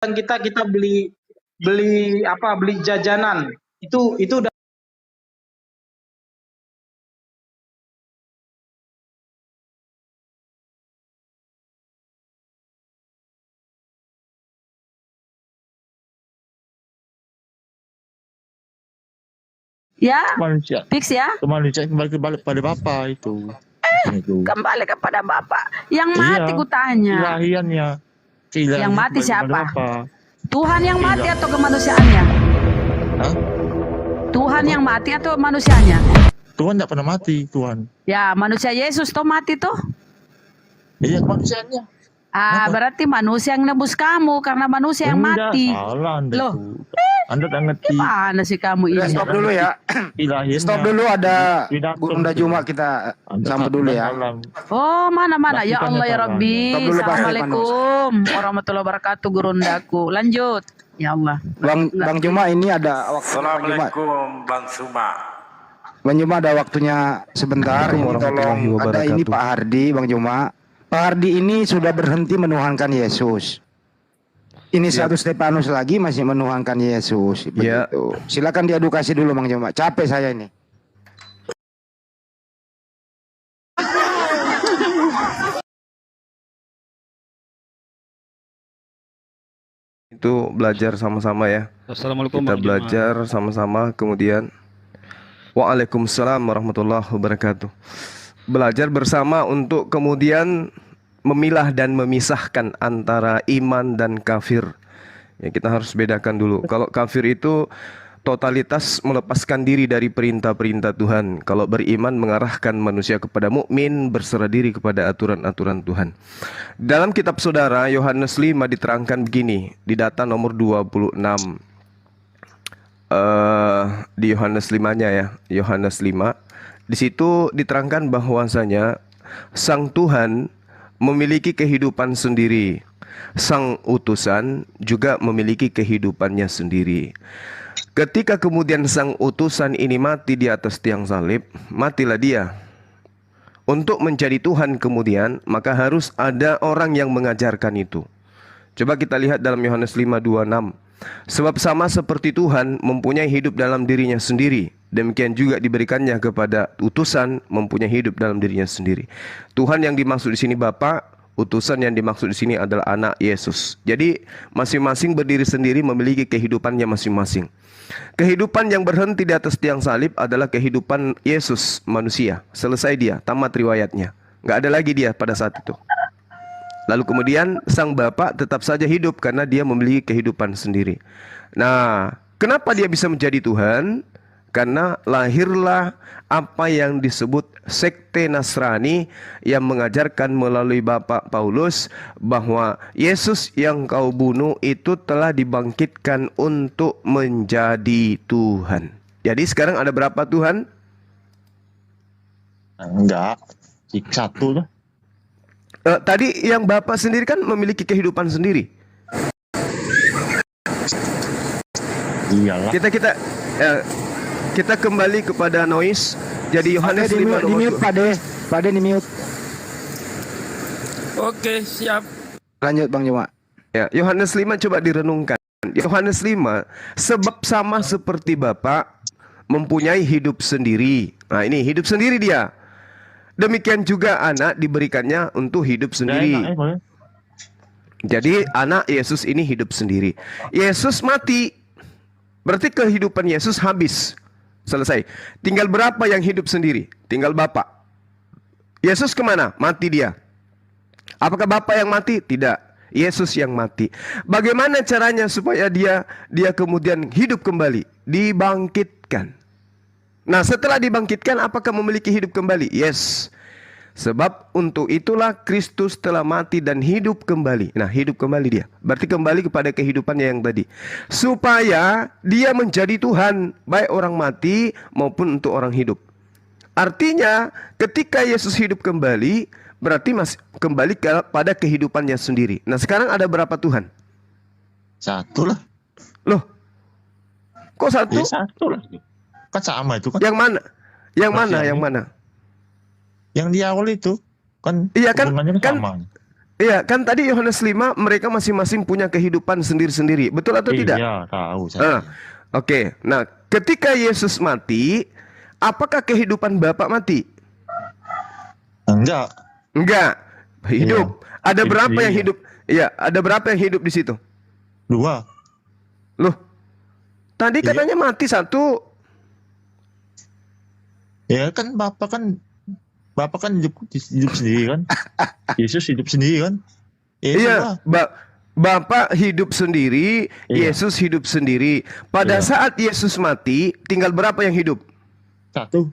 kita beli beli apa beli jajanan itu udah Ya, Manusia, fix ya. manusia kembali pada Bapa itu. Kembali kepada Bapak. Yang mati Iya, kutanya. ilahiannya. Yang mati kembali siapa? kepada Bapa. Tuhan yang mati Iya. atau kemanusiaannya? Hah? Tuhan yang mati atau manusianya? Tuhan tidak pernah mati, Tuhan. Ya, manusia Yesus toh mati tuh. Iya, manusianya. Ah, Apa? berarti manusia yang nebus kamu karena manusia yang Enggak, mati. salah Anda Loh. itu. Anda tak ngerti Gimana sih kamu Udah, ini? stop dulu ya. ilahiannya. Stop dulu, ada Pidato Gurunda itu. Juma, kita Anda sambut dulu ya. salah. Oh, mana-mana. Ya Lakukan Allah ya salah. Rabbi. Stop dulu, Pak Assalamualaikum warahmatullahi wabarakatuh gurundaku. Lanjut. Ya Allah. Bang Juma, ini ada waktu. Assalamualaikum Bang Suma. Bang Juma ada waktunya sebentar. Ini tolong ada ini Pak Hardi, Bang Juma. Pak Hardi ini sudah berhenti menuhankan Yesus. Ini satu Stefanus lagi masih menuhankan Yesus. Begitu. Silakan diedukasi dulu Bang Juma. Capek saya ini. Itu belajar sama-sama ya. Assalamualaikum Kita Bang belajar sama-sama, kemudian Waalaikumsalam warahmatullahi wabarakatuh. Belajar bersama untuk kemudian memilah dan memisahkan antara iman dan kafir. Ya, kita harus bedakan dulu. Kalau kafir itu totalitas melepaskan diri dari perintah-perintah Tuhan. Kalau beriman mengarahkan manusia kepada mukmin, berserah diri kepada aturan-aturan Tuhan. Dalam kitab saudara Yohanes 5 diterangkan begini, di data nomor 26. Di Yohanes 5-nya ya, Yohanes 5. Di situ diterangkan bahwasanya Sang Tuhan memiliki kehidupan sendiri. Sang utusan juga memiliki kehidupannya sendiri. Ketika kemudian sang utusan ini mati di atas tiang salib, matilah dia. Untuk menjadi Tuhan kemudian, maka harus ada orang yang mengajarkan itu. Coba kita lihat dalam Yohanes 5:26. Sebab sama seperti Tuhan mempunyai hidup dalam dirinya sendiri, demikian juga diberikannya kepada utusan mempunyai hidup dalam dirinya sendiri. Tuhan yang dimaksud di sini Bapa, utusan yang dimaksud di sini adalah anak Yesus. Jadi masing-masing berdiri sendiri memiliki kehidupannya masing-masing. Kehidupan yang berhenti di atas tiang salib adalah kehidupan Yesus manusia. Selesai dia, tamat riwayatnya. Nggak ada lagi dia pada saat itu. Lalu kemudian sang Bapa tetap saja hidup karena dia memiliki kehidupan sendiri. Nah, kenapa dia bisa menjadi Tuhan? Karena lahirlah apa yang disebut sekte Nasrani yang mengajarkan melalui Bapak Paulus bahwa Yesus yang kau bunuh itu telah dibangkitkan untuk menjadi Tuhan. Jadi sekarang ada berapa Tuhan? Enggak, satu lah. Tadi yang Bapak sendiri kan memiliki kehidupan sendiri. Iyalah. Kita kembali kepada noise. Jadi Yohanes 5 Di nomor mute 2. Pak De. Pak De di mute. Oke, siap. Lanjut Bang Juma. Ya, Yohanes 5 coba direnungkan. Yohanes 5, sebab sama seperti Bapa mempunyai hidup sendiri. Nah, ini hidup sendiri dia. Demikian juga anak diberikannya untuk hidup sendiri. Jadi anak Yesus ini hidup sendiri. Yesus mati, berarti kehidupan Yesus habis. Selesai. Tinggal berapa yang hidup sendiri? Tinggal Bapa. Yesus kemana? Mati dia. Apakah Bapa yang mati? Tidak. Yesus yang mati. Bagaimana caranya supaya dia kemudian hidup kembali? Dibangkitkan. Nah, setelah dibangkitkan, apakah memiliki hidup kembali? Yes. Sebab untuk itulah Kristus telah mati dan hidup kembali. Nah, hidup kembali dia. Berarti kembali kepada kehidupannya yang tadi. Supaya dia menjadi Tuhan, baik orang mati maupun untuk orang hidup. Artinya, ketika Yesus hidup kembali, berarti masih kembali pada kehidupannya sendiri. Nah, sekarang ada berapa Tuhan? Satu lah. Loh, kok satu? Ya, satu lah. Kan sama itu kan. Yang mana? Yang mana? Masih Yang ada. mana? Yang di awal itu kan Iya kan, hubungannya kan sama. Iya, kan tadi Yohanes 5 mereka masing-masing punya kehidupan sendiri-sendiri. Betul atau tidak? Iya, tahu saya. Oke. Nah, ketika Yesus mati, apakah kehidupan Bapa mati? Enggak. Enggak. Hidup. Ada Hidup berapa yang dia. hidup? Iya, ada berapa yang hidup di situ? 2. Loh. Tadi Iya. katanya mati 1. Ya kan Bapak kan hidup sendiri kan. Yesus hidup sendiri kan. Ya, Iya, itulah. Bapak hidup sendiri, Iya. Yesus hidup sendiri. Pada Iya. saat Yesus mati, tinggal berapa yang hidup? 1.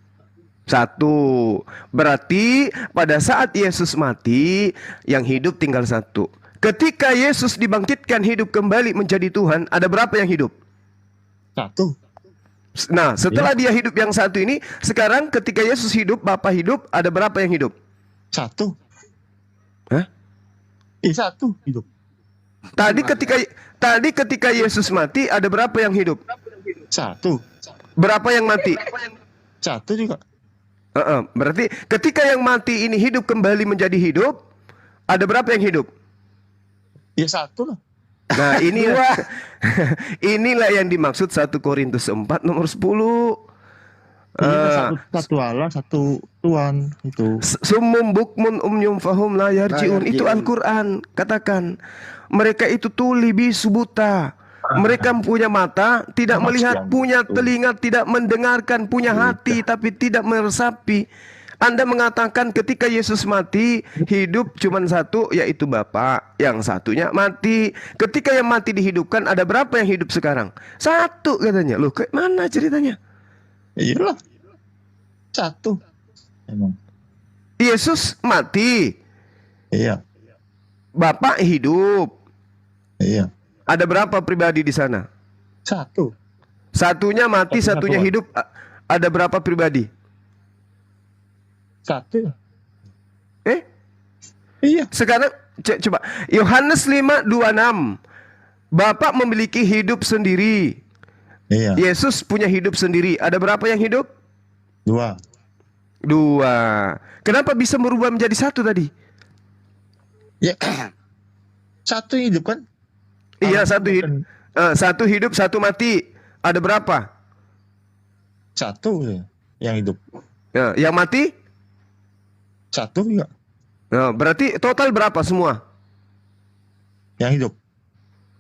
1. Berarti pada saat Yesus mati, yang hidup tinggal 1. Ketika Yesus dibangkitkan hidup kembali menjadi Tuhan, ada berapa yang hidup? 1. Nah, setelah dia hidup yang 1 ini, sekarang ketika Yesus hidup, Bapa hidup, ada berapa yang hidup? 1. Hah? 1 hidup. Tadi ketika Yesus mati, ada berapa yang hidup? 1. Berapa yang mati? 1 juga. Berarti ketika yang mati ini hidup kembali menjadi hidup, ada berapa yang hidup? Ya 1 lah. Nah, inilah yang dimaksud 1 Korintus 4 nomor 10. Satu Allah, satu Tuhan itu. Summum bukmun umyum fahum la yarjiun. Itu Al-Quran. Katakan, mereka itu tuli bisu buta. Mereka punya mata, tidak melihat, punya telinga, tidak mendengarkan, punya hati, tapi tidak meresapi. Anda mengatakan ketika Yesus mati, hidup cuma 1, yaitu Bapa. Yang 1-nya mati. Ketika yang mati dihidupkan, ada berapa yang hidup sekarang? 1 katanya. Loh, kayak mana ceritanya? Iyalah. 1. Emang. Yesus mati, Iya. Bapa hidup. Iya. Ada berapa pribadi di sana? 1. 1-nya mati, Satu 1-nya satuan. hidup. Ada berapa pribadi? 1. Eh? Iya. Sekarang coba Yohanes 5:26. Bapak memiliki hidup sendiri. Iya. Yesus punya hidup sendiri. Ada berapa yang hidup? 2. 2. Kenapa bisa merubah menjadi 1 tadi? Ya. 1 hidup kan? Iya, Allah 1 hidup. 1 hidup, 1 mati. Ada berapa? 1 ya, yang hidup. Nah, yang mati? 1 juga. Nah, berarti total berapa semua? Yang hidup.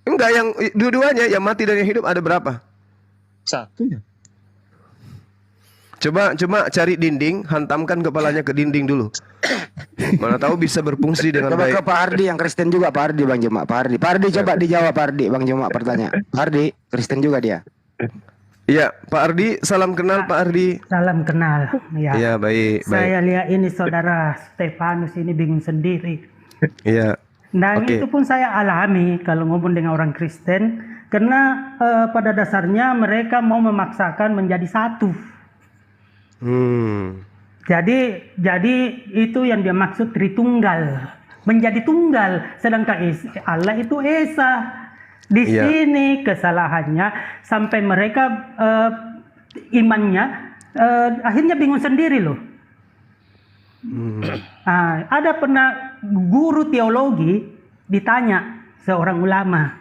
Enggak, yang dua-duanya, yang mati dan yang hidup ada berapa? 1 ya. Coba cari dinding, hantamkan kepalanya ke dinding dulu. Mana tahu bisa berfungsi dengan Coba baik. ke Pak Ardi yang Kristen juga, Pak Ardi, Bang Juma. Pak Ardi coba dijawab Pak Ardi, Bang Juma pertanyaan. Pak Ardi, Kristen juga dia. Iya, Pak Ardi, salam kenal Pak Ardi. Salam kenal. Ya. Iya, baik. Saya lihat ini saudara Stefanus ini bingung sendiri. Iya. Dan Oke. itu pun saya alami kalau ngomong dengan orang Kristen. Karena pada dasarnya mereka mau memaksakan menjadi 1. Jadi itu yang dia maksud Tritunggal. Menjadi tunggal. Sedangkan Allah itu Esa. Di Iya. sini kesalahannya sampai mereka imannya akhirnya bingung sendiri loh. Ada pernah guru teologi ditanya seorang ulama,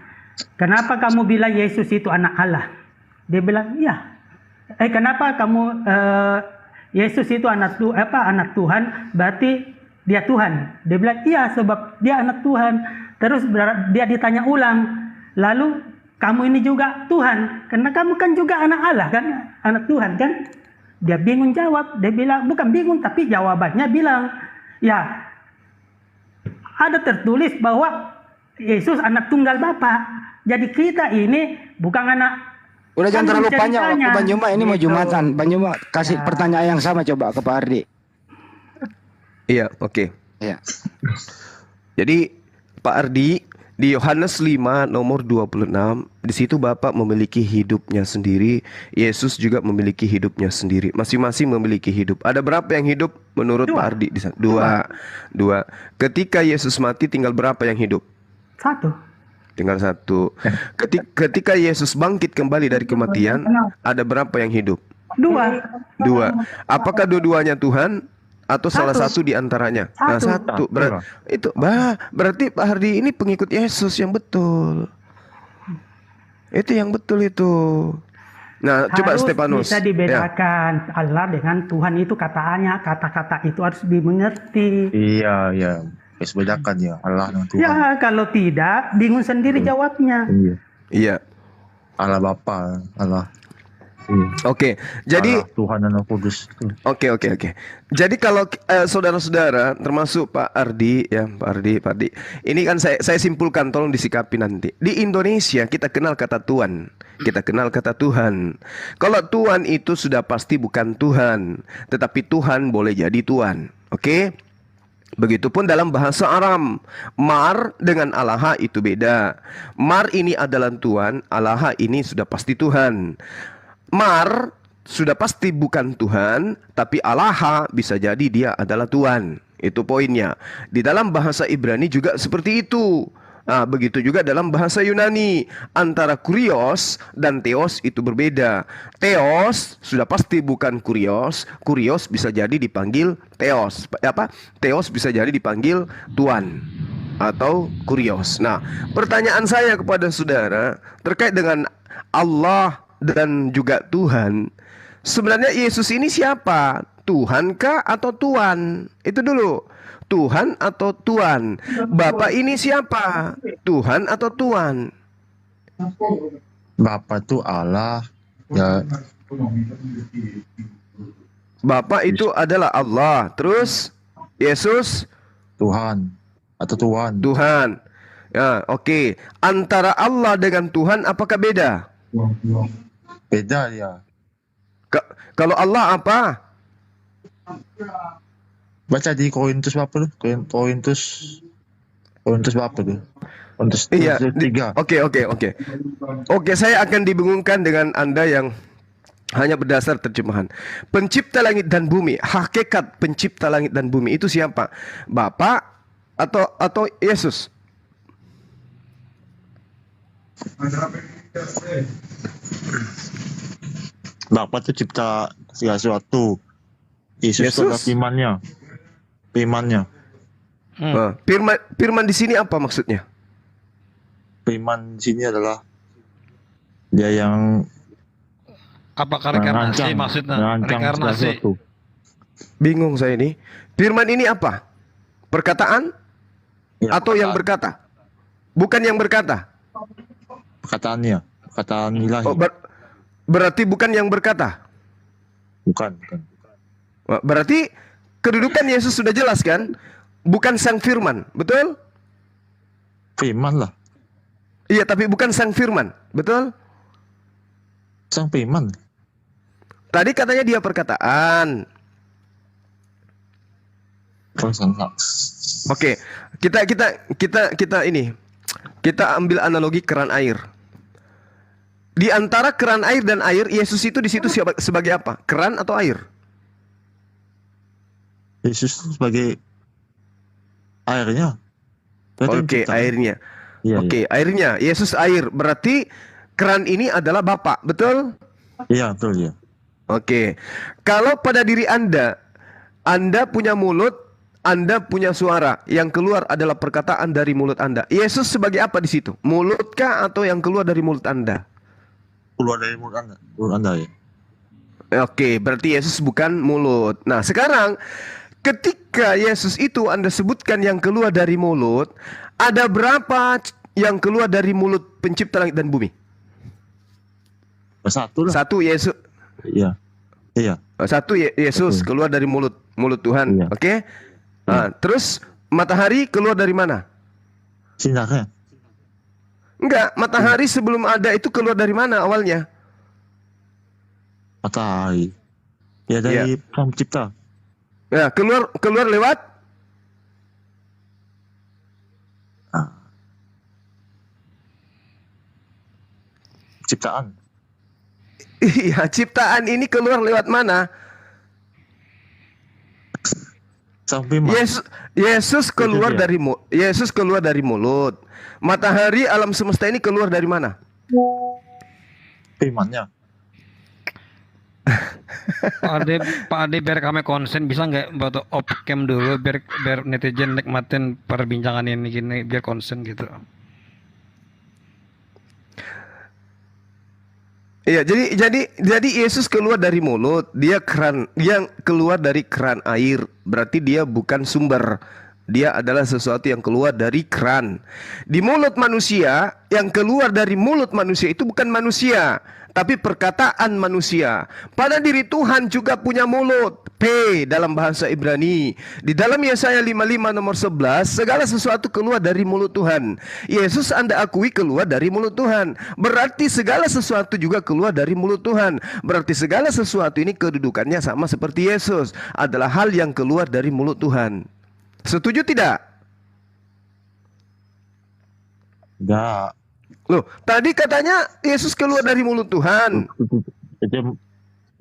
kenapa kamu bilang Yesus itu anak Allah? Dia bilang, iya. Kenapa kamu Yesus itu anak Tuhan? Berarti dia Tuhan. Dia bilang, iya, sebab dia anak Tuhan. Terus dia ditanya ulang, lalu kamu ini juga Tuhan, karena kamu kan juga anak Allah kan, anak Tuhan kan? Dia bingung jawab. Dia bilang, bukan bingung, tapi jawabannya bilang, ya ada tertulis bahwa Yesus anak tunggal Bapa. Jadi kita ini bukan anak. Udah jangan kan terlalu panjang ceritanya. waktu Bang Juma, ini mau Gitu. Jumatan. Bang Juma kasih Ya. pertanyaan yang sama coba ke Pak Ardi. Iya, oke. Ya. Jadi Pak Ardi, di Yohanes 5 nomor 26, di situ Bapak memiliki hidupnya sendiri, Yesus juga memiliki hidupnya sendiri. Masing-masing memiliki hidup. Ada berapa yang hidup menurut Pak Ardi di sana? 2. Ketika Yesus mati tinggal berapa yang hidup? 1. Tinggal 1. Ketika Yesus bangkit kembali dari kematian, ada berapa yang hidup? 2. 2. Apakah dua-duanya Tuhan? atau salah satu di antaranya? Nah, satu. Berarti Pak Hardi ini pengikut Yesus yang betul. Itu yang betul itu. Nah, coba Harus Stefanus. bisa dibedakan Allah dengan Tuhan itu kata-kata itu harus dimengerti. Iya, iya. Harus bedakan ya Allah dengan Tuhan. Ya, kalau tidak bingung sendiri jawabnya. Iya. Iya. Allah Bapa, Allah. Iya. Oke. Jadi Allah, Tuhan dan Roh Kudus. Oke. Jadi kalau saudara-saudara, termasuk Pak Ardi, ya Pak Ardi, ini kan saya simpulkan, tolong disikapi nanti. Di Indonesia kita kenal kata Tuhan, kita kenal kata Tuhan. Kalau Tuhan itu sudah pasti bukan Tuhan, tetapi Tuhan boleh jadi Tuhan. Oke? Begitupun dalam bahasa Aram, Mar dengan Allah itu beda. Mar ini adalah Tuhan, Allah ini sudah pasti Tuhan. Mar sudah pasti bukan Tuhan, tapi Allah bisa jadi dia adalah Tuhan. Itu poinnya. Di dalam bahasa Ibrani juga seperti itu. Nah, begitu juga dalam bahasa Yunani. Antara kurios dan theos itu berbeda. Theos sudah pasti bukan kurios. Kurios bisa jadi dipanggil theos. Theos bisa jadi dipanggil Tuhan atau kurios. Nah, pertanyaan saya kepada saudara terkait dengan Allah dan juga Tuhan, sebenarnya Yesus ini siapa? Tuhankah atau Tuhan? Itu dulu. Tuhan atau Tuhan? Bapak ini siapa? Tuhan atau Tuhan? Bapa itu Allah. Ya. Bapak itu adalah Allah. Terus Yesus Tuhan atau Tuhan. Tuhan. Ya, oke. Antara Allah dengan Tuhan apakah beda? Beda ya. Kalau Allah apa? Baca di Korintus berapa tuh? Korintus berapa tuh? Korintus 3. Oke. Oke, saya akan dibingungkan dengan Anda yang hanya berdasar terjemahan. Pencipta langit dan bumi, hakikat pencipta langit dan bumi itu siapa? Bapa atau Yesus? Bapa itu cipta segala sesuatu. Yesus itu adalah firman-Nya. Firman di sini apa maksudnya? Firman di sini adalah dia yang apakah reinkarnasi maksudnya? Reinkarnasi. Bingung saya ini. Firman ini apa? Perkataan? Ya, atau yang berkata? Bukan yang berkata. Perkataannya, perkataan ilahi. Berarti bukan yang berkata. Bukan. Berarti kedudukan Yesus sudah jelas kan? Bukan sang firman, betul? Firman lah. Iya, tapi bukan sang firman, betul? Sang firman. Tadi katanya dia perkataan. Oke, kita ini. Kita ambil analogi keran air. Di antara keran air dan air, Yesus itu di situ sebagai apa? Keran atau air? Yesus sebagai airnya. Oke, airnya. Oke, airnya. Yesus air. Berarti keran ini adalah Bapa, betul? Iya, betul ya. Oke. Kalau pada diri Anda punya mulut, Anda punya suara, yang keluar adalah perkataan dari mulut Anda. Yesus sebagai apa di situ? Mulutkah atau yang keluar dari mulut Anda? Keluar dari mulut Anda ya. Oke, berarti Yesus bukan mulut. Nah, sekarang ketika Yesus itu Anda sebutkan yang keluar dari mulut, ada berapa yang keluar dari mulut pencipta langit dan bumi? Satu lah. Satu Yesus. Iya. Satu Yesus keluar dari mulut Tuhan. Iya. Oke. Nah, terus matahari keluar dari mana? Sinarnya. Enggak, matahari sebelum ada itu keluar dari mana awalnya? Matahari. Ya dari Sang Pencipta. Ya, keluar lewat ciptaan. Iya, ciptaan ini keluar lewat mana? Sang firman. Yesus keluar dari mulut. Matahari alam semesta ini keluar dari mana? Firman-Nya. Pak Ade biar kami konsen, bisa nggak buat off cam dulu biar netizen nikmatin perbincangan ini gini, biar konsen gitu. Iya, jadi Yesus keluar dari mulut, dia keluar dari keran air, berarti dia bukan sumber. Dia adalah sesuatu yang keluar dari keran. Di mulut manusia, yang keluar dari mulut manusia itu bukan manusia, tapi perkataan manusia. Pada diri Tuhan juga punya mulut, P dalam bahasa Ibrani. Di dalam Yesaya 55 nomor 11, segala sesuatu keluar dari mulut Tuhan. Yesus Anda akui keluar dari mulut Tuhan. Berarti segala sesuatu juga keluar dari mulut Tuhan. Berarti segala sesuatu ini kedudukannya sama seperti Yesus. Adalah hal yang keluar dari mulut Tuhan. Setuju tidak? Enggak. Loh, tadi katanya Yesus keluar dari mulut Tuhan.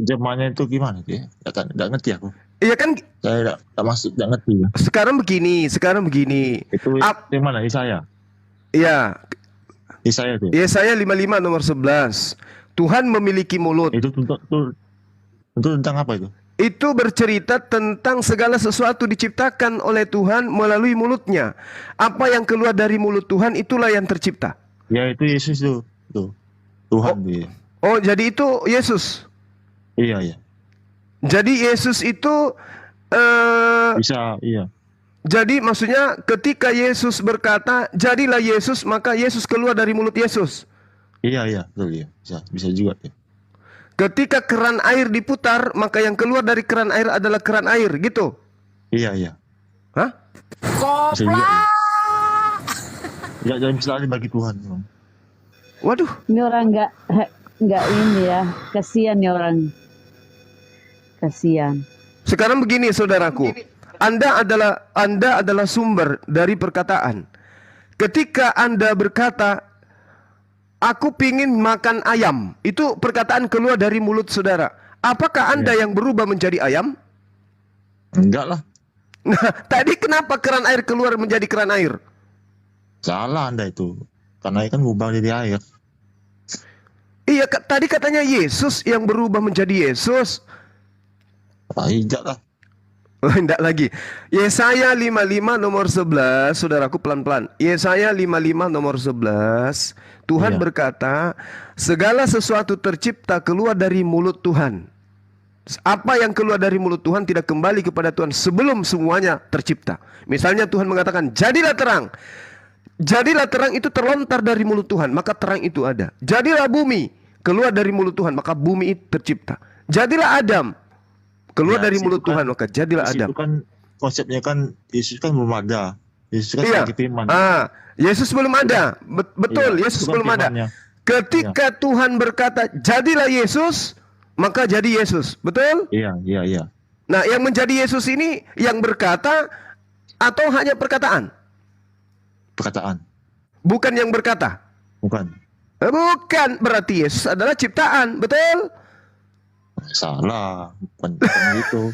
Jemaahnya itu gimana dia? Enggak ngerti aku. Iya kan? Saya enggak masuk, enggak ngerti. Sekarang begini. Itu yang mana? Yesaya. Iya. Yesaya itu. Yesaya 55 nomor 11. Tuhan memiliki mulut. Itu tentang apa itu? Itu bercerita tentang segala sesuatu diciptakan oleh Tuhan melalui mulutnya. Apa yang keluar dari mulut Tuhan itulah yang tercipta. Ya itu Yesus itu. Tuhan dia. Oh, jadi itu Yesus. Iya. Jadi Yesus itu Bisa, iya. jadi maksudnya ketika Yesus berkata, jadilah Yesus, maka Yesus keluar dari mulut Yesus. Iya, betul ya. Bisa juga ya. Ketika keran air diputar, maka yang keluar dari keran air adalah keran air, gitu. Iya. Hah? Bisa juga. Ya, jangan misalnya bagi Tuhan. Waduh. Ini orang nggak ini ya, kasihan ya orang. Kasihan. Sekarang begini saudaraku, Anda adalah sumber dari perkataan. Ketika Anda berkata, aku pingin makan ayam, itu perkataan keluar dari mulut saudara. Apakah Anda yang berubah menjadi ayam? Enggak lah. Nah, tadi kenapa keran air keluar menjadi keran air? Salah Anda itu. Karena kan berubah jadi air. Iya, tadi katanya Yesus yang berubah menjadi Yesus. Tidak lah. Tidak lagi. Yesaya 55 nomor 11, saudaraku pelan-pelan. Yesaya 55 nomor 11, Tuhan berkata, segala sesuatu tercipta keluar dari mulut Tuhan. Apa yang keluar dari mulut Tuhan tidak kembali kepada Tuhan sebelum semuanya tercipta. Misalnya Tuhan mengatakan, jadilah terang. Jadilah terang itu terlontar dari mulut Tuhan, maka terang itu ada. Jadilah bumi, keluar dari mulut Tuhan, maka bumi itu tercipta. Jadilah Adam, keluar dari mulut Tuhan, maka jadilah Adam. Itu kan konsepnya kan Yesus kan belum ada. Yesus kan sebagai firman. Yesus belum ada. Betul, Yesus belum ada. Ketika Tuhan berkata, jadilah Yesus, maka jadi Yesus. Betul? Iya. Nah, yang menjadi Yesus ini yang berkata atau hanya perkataan? Perkataan. Bukan yang berkata. Bukan. Bukan, berarti Yesus adalah ciptaan, betul? Salah, bukan gitu.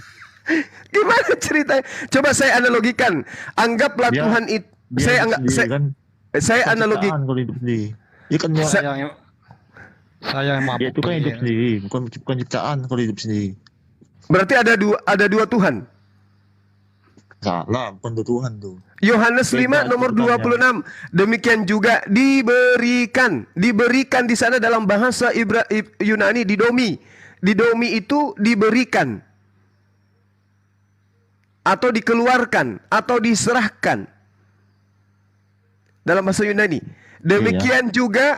Gimana ceritanya? Coba saya analogikan. Anggaplah Tuhan itu. Saya analogikan. Dia kan saya yang dia itu kan hidup sendiri, bukan ciptaan kalau hidup sendiri. Berarti ada dua Tuhan. Salah, bukan Tuhan tuh. Yohanes 5 nomor 26. Demikian juga diberikan di sana dalam bahasa Yunani didomi. Didomi itu diberikan atau dikeluarkan atau diserahkan dalam bahasa Yunani. Demikian juga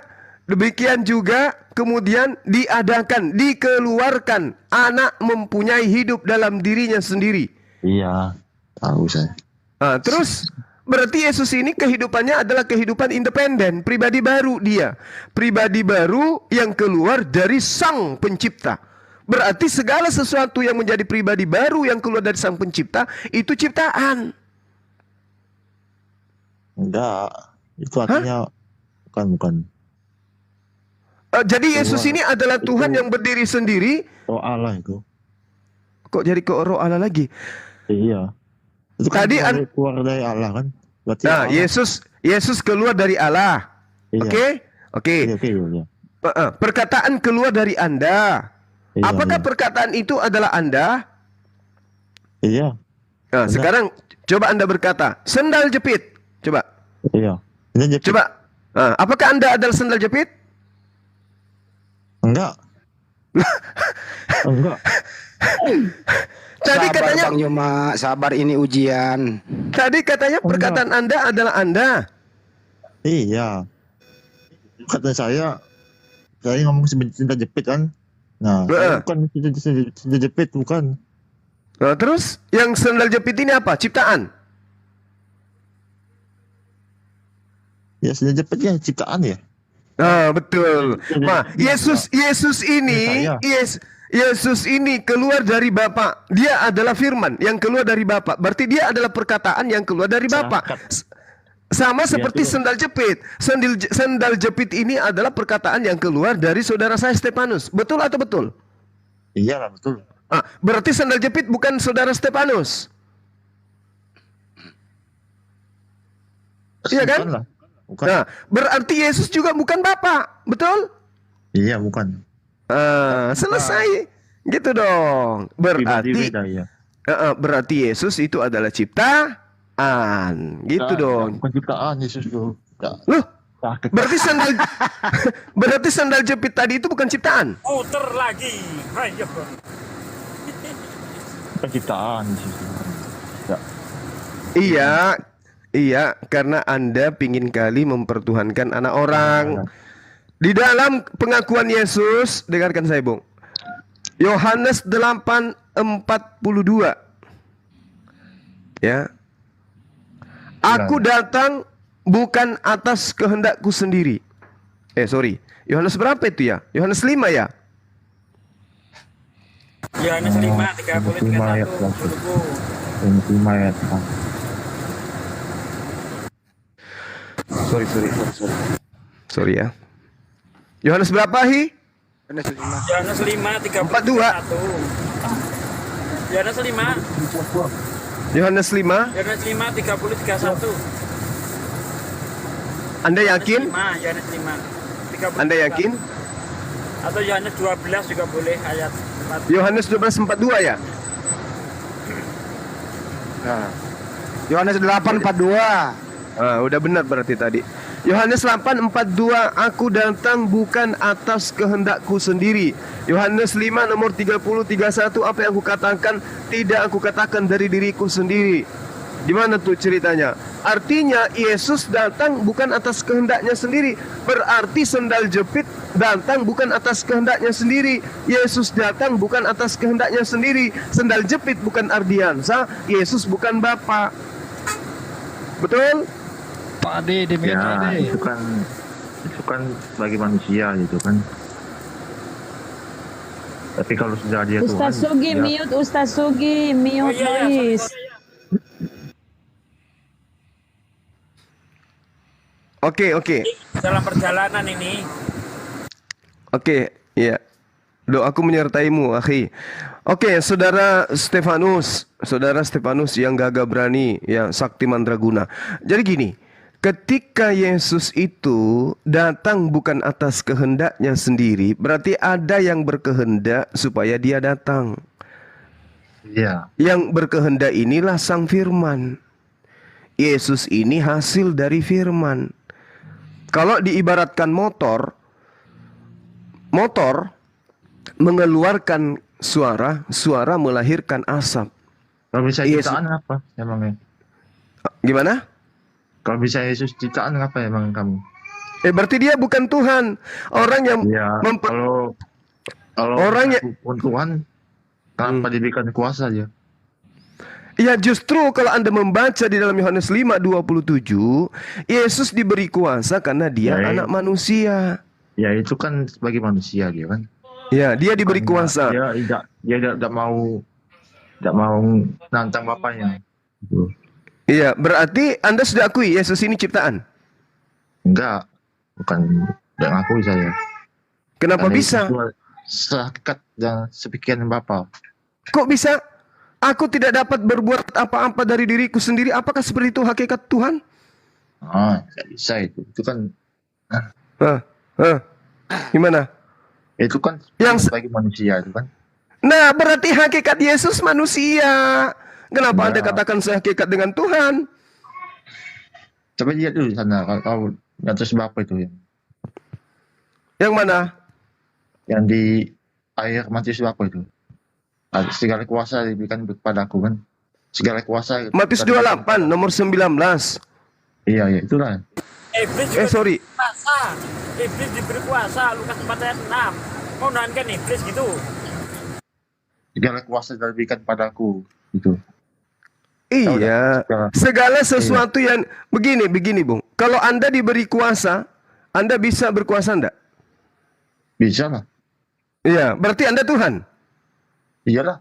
kemudian diadakan, dikeluarkan. Anak mempunyai hidup dalam dirinya sendiri. Iya, tahu saya. Nah, terus berarti Yesus ini kehidupannya adalah kehidupan independen, pribadi baru dia. Pribadi baru yang keluar dari Sang Pencipta. Berarti segala sesuatu yang menjadi pribadi baru yang keluar dari Sang Pencipta itu ciptaan. Enggak, itu artinya bukan. Jadi Yesus ini adalah Tuhan yang berdiri sendiri. Roh Allah itu. Kok jadi ke roh Allah lagi? Iya. Itu kan Tadi keluar dari Allah kan? Berarti nah, Allah. Yesus keluar dari Allah. Iya. Oke. Iya. Perkataan keluar dari Anda. Iya, Apakah iya. perkataan itu adalah Anda? Iya, Nah, Benar. sekarang coba Anda berkata, sendal jepit. Coba. iya. Ini jepit. Coba. Nah, apakah Anda adalah sendal jepit? Enggak. Enggak. Tadi Sabar katanya Bang Juma, sabar ini ujian. tadi katanya perkataan Anda adalah Anda. Iya. Kata saya ngomong sendal jepit kan. Nah, Heeh. bukan sendal jepit, bukan. Nah, terus yang sendal jepit ini apa? Ciptaan. Ya sendal jepitnya ciptaan ya. Ah, betul. Nah, Yesus ini, Saya. Yesus ini keluar dari Bapa. Dia adalah firman yang keluar dari Bapa. Berarti dia adalah perkataan yang keluar dari Bapa. Sama seperti betul. sendal jepit. Sendal jepit ini adalah perkataan yang keluar dari saudara saya Stefanus. Betul atau betul? Iya lah, betul. Ah, berarti sandal jepit bukan saudara Stefanus. Iya kan? Bukan lah. Bukan. Nah, berarti Yesus juga bukan Bapa. Betul? Iya, bukan. Selesai. Gitu dong. Berarti Beda, ya. berarti Yesus itu adalah ciptaan. Gitu dong. Bukan ciptaan Yesus tuh. Loh, berarti sandal jepit tadi itu bukan ciptaan. Puter lagi. Ayo. Bukan ciptaan Yesus. Ya. Iya, karena Anda pingin kali mempertuhankan anak orang. Di dalam pengakuan Yesus, dengarkan saya, Bung. Yohanes 8:42. Ya. Aku datang bukan atas kehendakku sendiri. Sorry. Yohanes berapa itu ya? Yohanes 5 ya? Yohanes 5, 30, 31, 40. ayat. Sorry ya. Yohanes berapa, Hi? Yohanes 5, 30, 42. 31. Yohanes 5, Yohanes 5. Yohanes 5, 30, 31. Anda yakin? Yohanes 5, 30, Anda yakin? Atau Yohanes 12 juga boleh ayat 4. Yohanes 12:42 ya? Nah. Yohanes 8:42. Udah benar berarti tadi. Yohanes 8:42, aku datang bukan atas kehendakku sendiri. Yohanes 5 nomor 30, 31, apa yang aku katakan tidak aku katakan dari diriku sendiri. Gimana tuh ceritanya? Artinya Yesus datang bukan atas kehendaknya sendiri. Berarti sendal jepit datang bukan atas kehendaknya sendiri. Yesus datang bukan atas kehendaknya sendiri. Sendal jepit bukan Ardiansa. Yesus bukan Bapa. Betul? Pak Ade, demikian Pak Ade. itu kan bagi manusia gitu kan. Tapi kalau sudah dia Ustaz Tuhan, Sugi, ya, mute Ustaz Sugi, mute please. Oke. Dalam perjalanan ini. Oke, ya. Doaku menyertaimu, akhi. Oke, saudara Stefanus yang gagah berani, ya, sakti mandraguna. Jadi gini, ketika Yesus itu datang bukan atas kehendaknya sendiri, berarti ada yang berkehendak supaya dia datang. iya. Yang berkehendak inilah Sang Firman. Yesus ini hasil dari firman. Kalau diibaratkan motor mengeluarkan suara melahirkan asap. Kalau bisa Yesus. ciptaan apa emangnya? Gimana? Kalau bisa Yesus ciptaan apa emang kamu? Berarti dia bukan Tuhan. Orang yang Iya. Kalau orang yang pun Tuhan, kenapa diberikan kuasa aja? ya justru kalau Anda membaca di dalam Yohanes 5:27, Yesus diberi kuasa karena dia Ya, anak manusia. Ya itu kan sebagai manusia dia kan. Ya, dia diberi kuasa. Dia tidak mau nantang bapaknya. Gitu. Iya, berarti Anda sudah akui Yesus ini ciptaan? Enggak, bukan tidak ngakui saya. Kenapa Karena bisa? itu sehakikat dan sepikiran Bapa. Kok bisa? Aku tidak dapat berbuat apa-apa dari diriku sendiri. Apakah seperti itu hakikat Tuhan? Tidak bisa itu. Itu kan Gimana? Itu kan Yang sebagai manusia itu kan. Nah, berarti hakikat Yesus manusia. Kenapa Ya. Anda katakan sehakikat dengan Tuhan? Coba lihat dulu di sana kalau atas Bapa itu ya. Yang mana? Yang di air Matius Bapa itu. Segala kuasa diberikan kepadaku kan. Segala kuasa. Matius 28 nomor 19. Iya, itulah. Iblis juga Sorry. diberi kuasa. Iblis diberi kuasa. Lukas 4 ayat 6. Mau nahankan iblis gitu. Segala kuasa diberikan padaku gitu. Iya. Segala sesuatu yang begini, Bung. Kalau Anda diberi kuasa, Anda bisa berkuasa enggak? Bisa lah. Iya, berarti Anda Tuhan. Iyalah.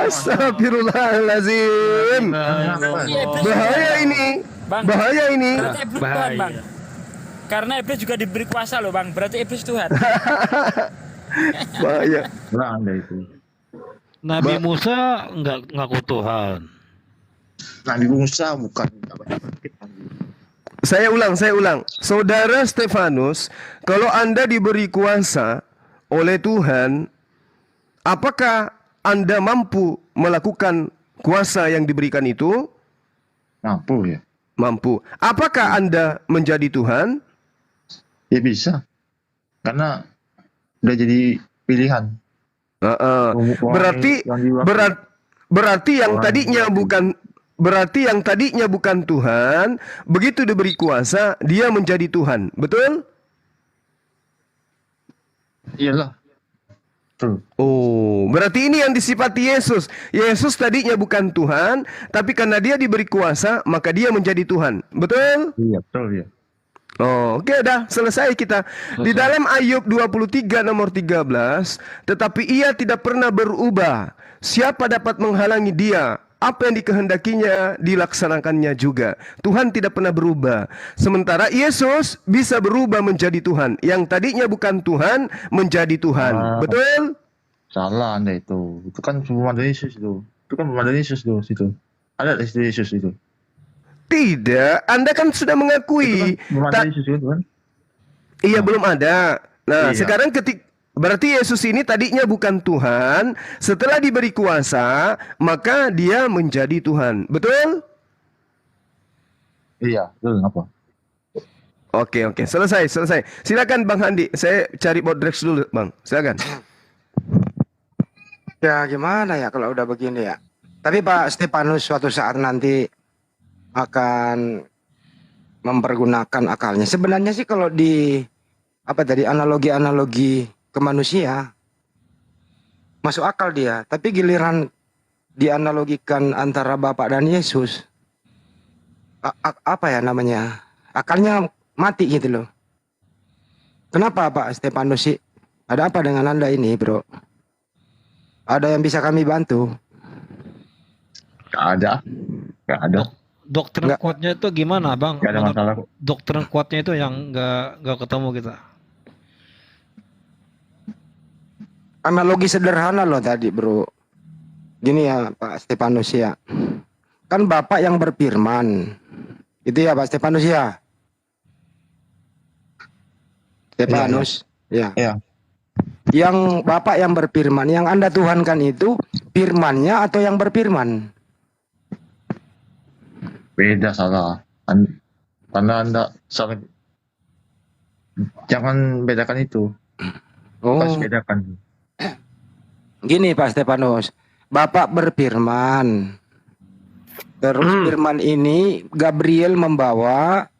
Astagfirullahalazim. Bahaya ini. Bang, Bahaya ini. berarti iblis Tuhan, Bang. Karena iblis juga diberi kuasa loh, Bang. Berarti iblis Tuhan. Bahaya. Nah, Anda itu. Nabi Musa nggak ngaku Tuhan. Nabi Musa bukan. Saya ulang. Saudara Stefanus, kalau Anda diberi kuasa oleh Tuhan, apakah Anda mampu melakukan kuasa yang diberikan itu? Mampu ya. Mampu. Apakah Anda menjadi Tuhan? Ya bisa. Karena udah jadi pilihan. Berarti yang tadinya bukan Tuhan, begitu diberi kuasa, dia menjadi Tuhan. Betul? Iyalah. Betul. Oh, berarti ini yang disifati Yesus. Yesus tadinya bukan Tuhan, tapi karena dia diberi kuasa, maka dia menjadi Tuhan. Betul? Iya, betul ya. Oh, oke, dah selesai kita. Di dalam Ayub 23 nomor 13, tetapi ia tidak pernah berubah. Siapa dapat menghalangi dia? Apa yang dikehendakinya dilaksanakannya juga. Tuhan tidak pernah berubah. Sementara Yesus bisa berubah menjadi Tuhan. Yang tadinya bukan Tuhan menjadi Tuhan. Betul? Salah Anda itu. Itu kan pemahaman Yesus itu. Itu kan pemahaman Yesus itu situ. Ada di Yesus itu. Tidak, Anda kan sudah mengakui. Pemahaman Yesus itu kan. Iya, belum ada. Nah, Iya. sekarang berarti Yesus ini tadinya bukan Tuhan, setelah diberi kuasa, maka dia menjadi Tuhan. Betul? Iya, betul apa? Oke, selesai. Silakan Bang Handi, saya cari Bodrex dulu, Bang. Silakan. Ya gimana ya kalau udah begini ya. Tapi Pak Stefanus suatu saat nanti akan mempergunakan akalnya. Sebenarnya sih kalau di analogi ke manusia masuk akal dia. Tapi giliran dianalogikan antara Bapak dan Yesus, akalnya mati gitu loh. Kenapa Pak Stefanus sih? Ada apa dengan Anda ini, bro? Ada yang bisa kami bantu? Gak ada. Doktrin kuatnya itu gimana, Bang? Gak ada masalah. Doktrin kuatnya itu yang nggak ketemu kita. Analogi sederhana loh tadi, bro. Gini ya Pak Stefanus ya. Kan Bapak yang berfirman. Itu ya Pak Stefanus ya. Stefanus. Ya. Iya. Yang Bapak yang berfirman, yang Anda tuhankan itu firmannya atau yang berfirman? Beda, salah. Karena Anda salah. Jangan bedakan itu. Pas bedakan. Gini Pak Stefanus, Bapak berfirman. Terus firman ini Gabriel membawa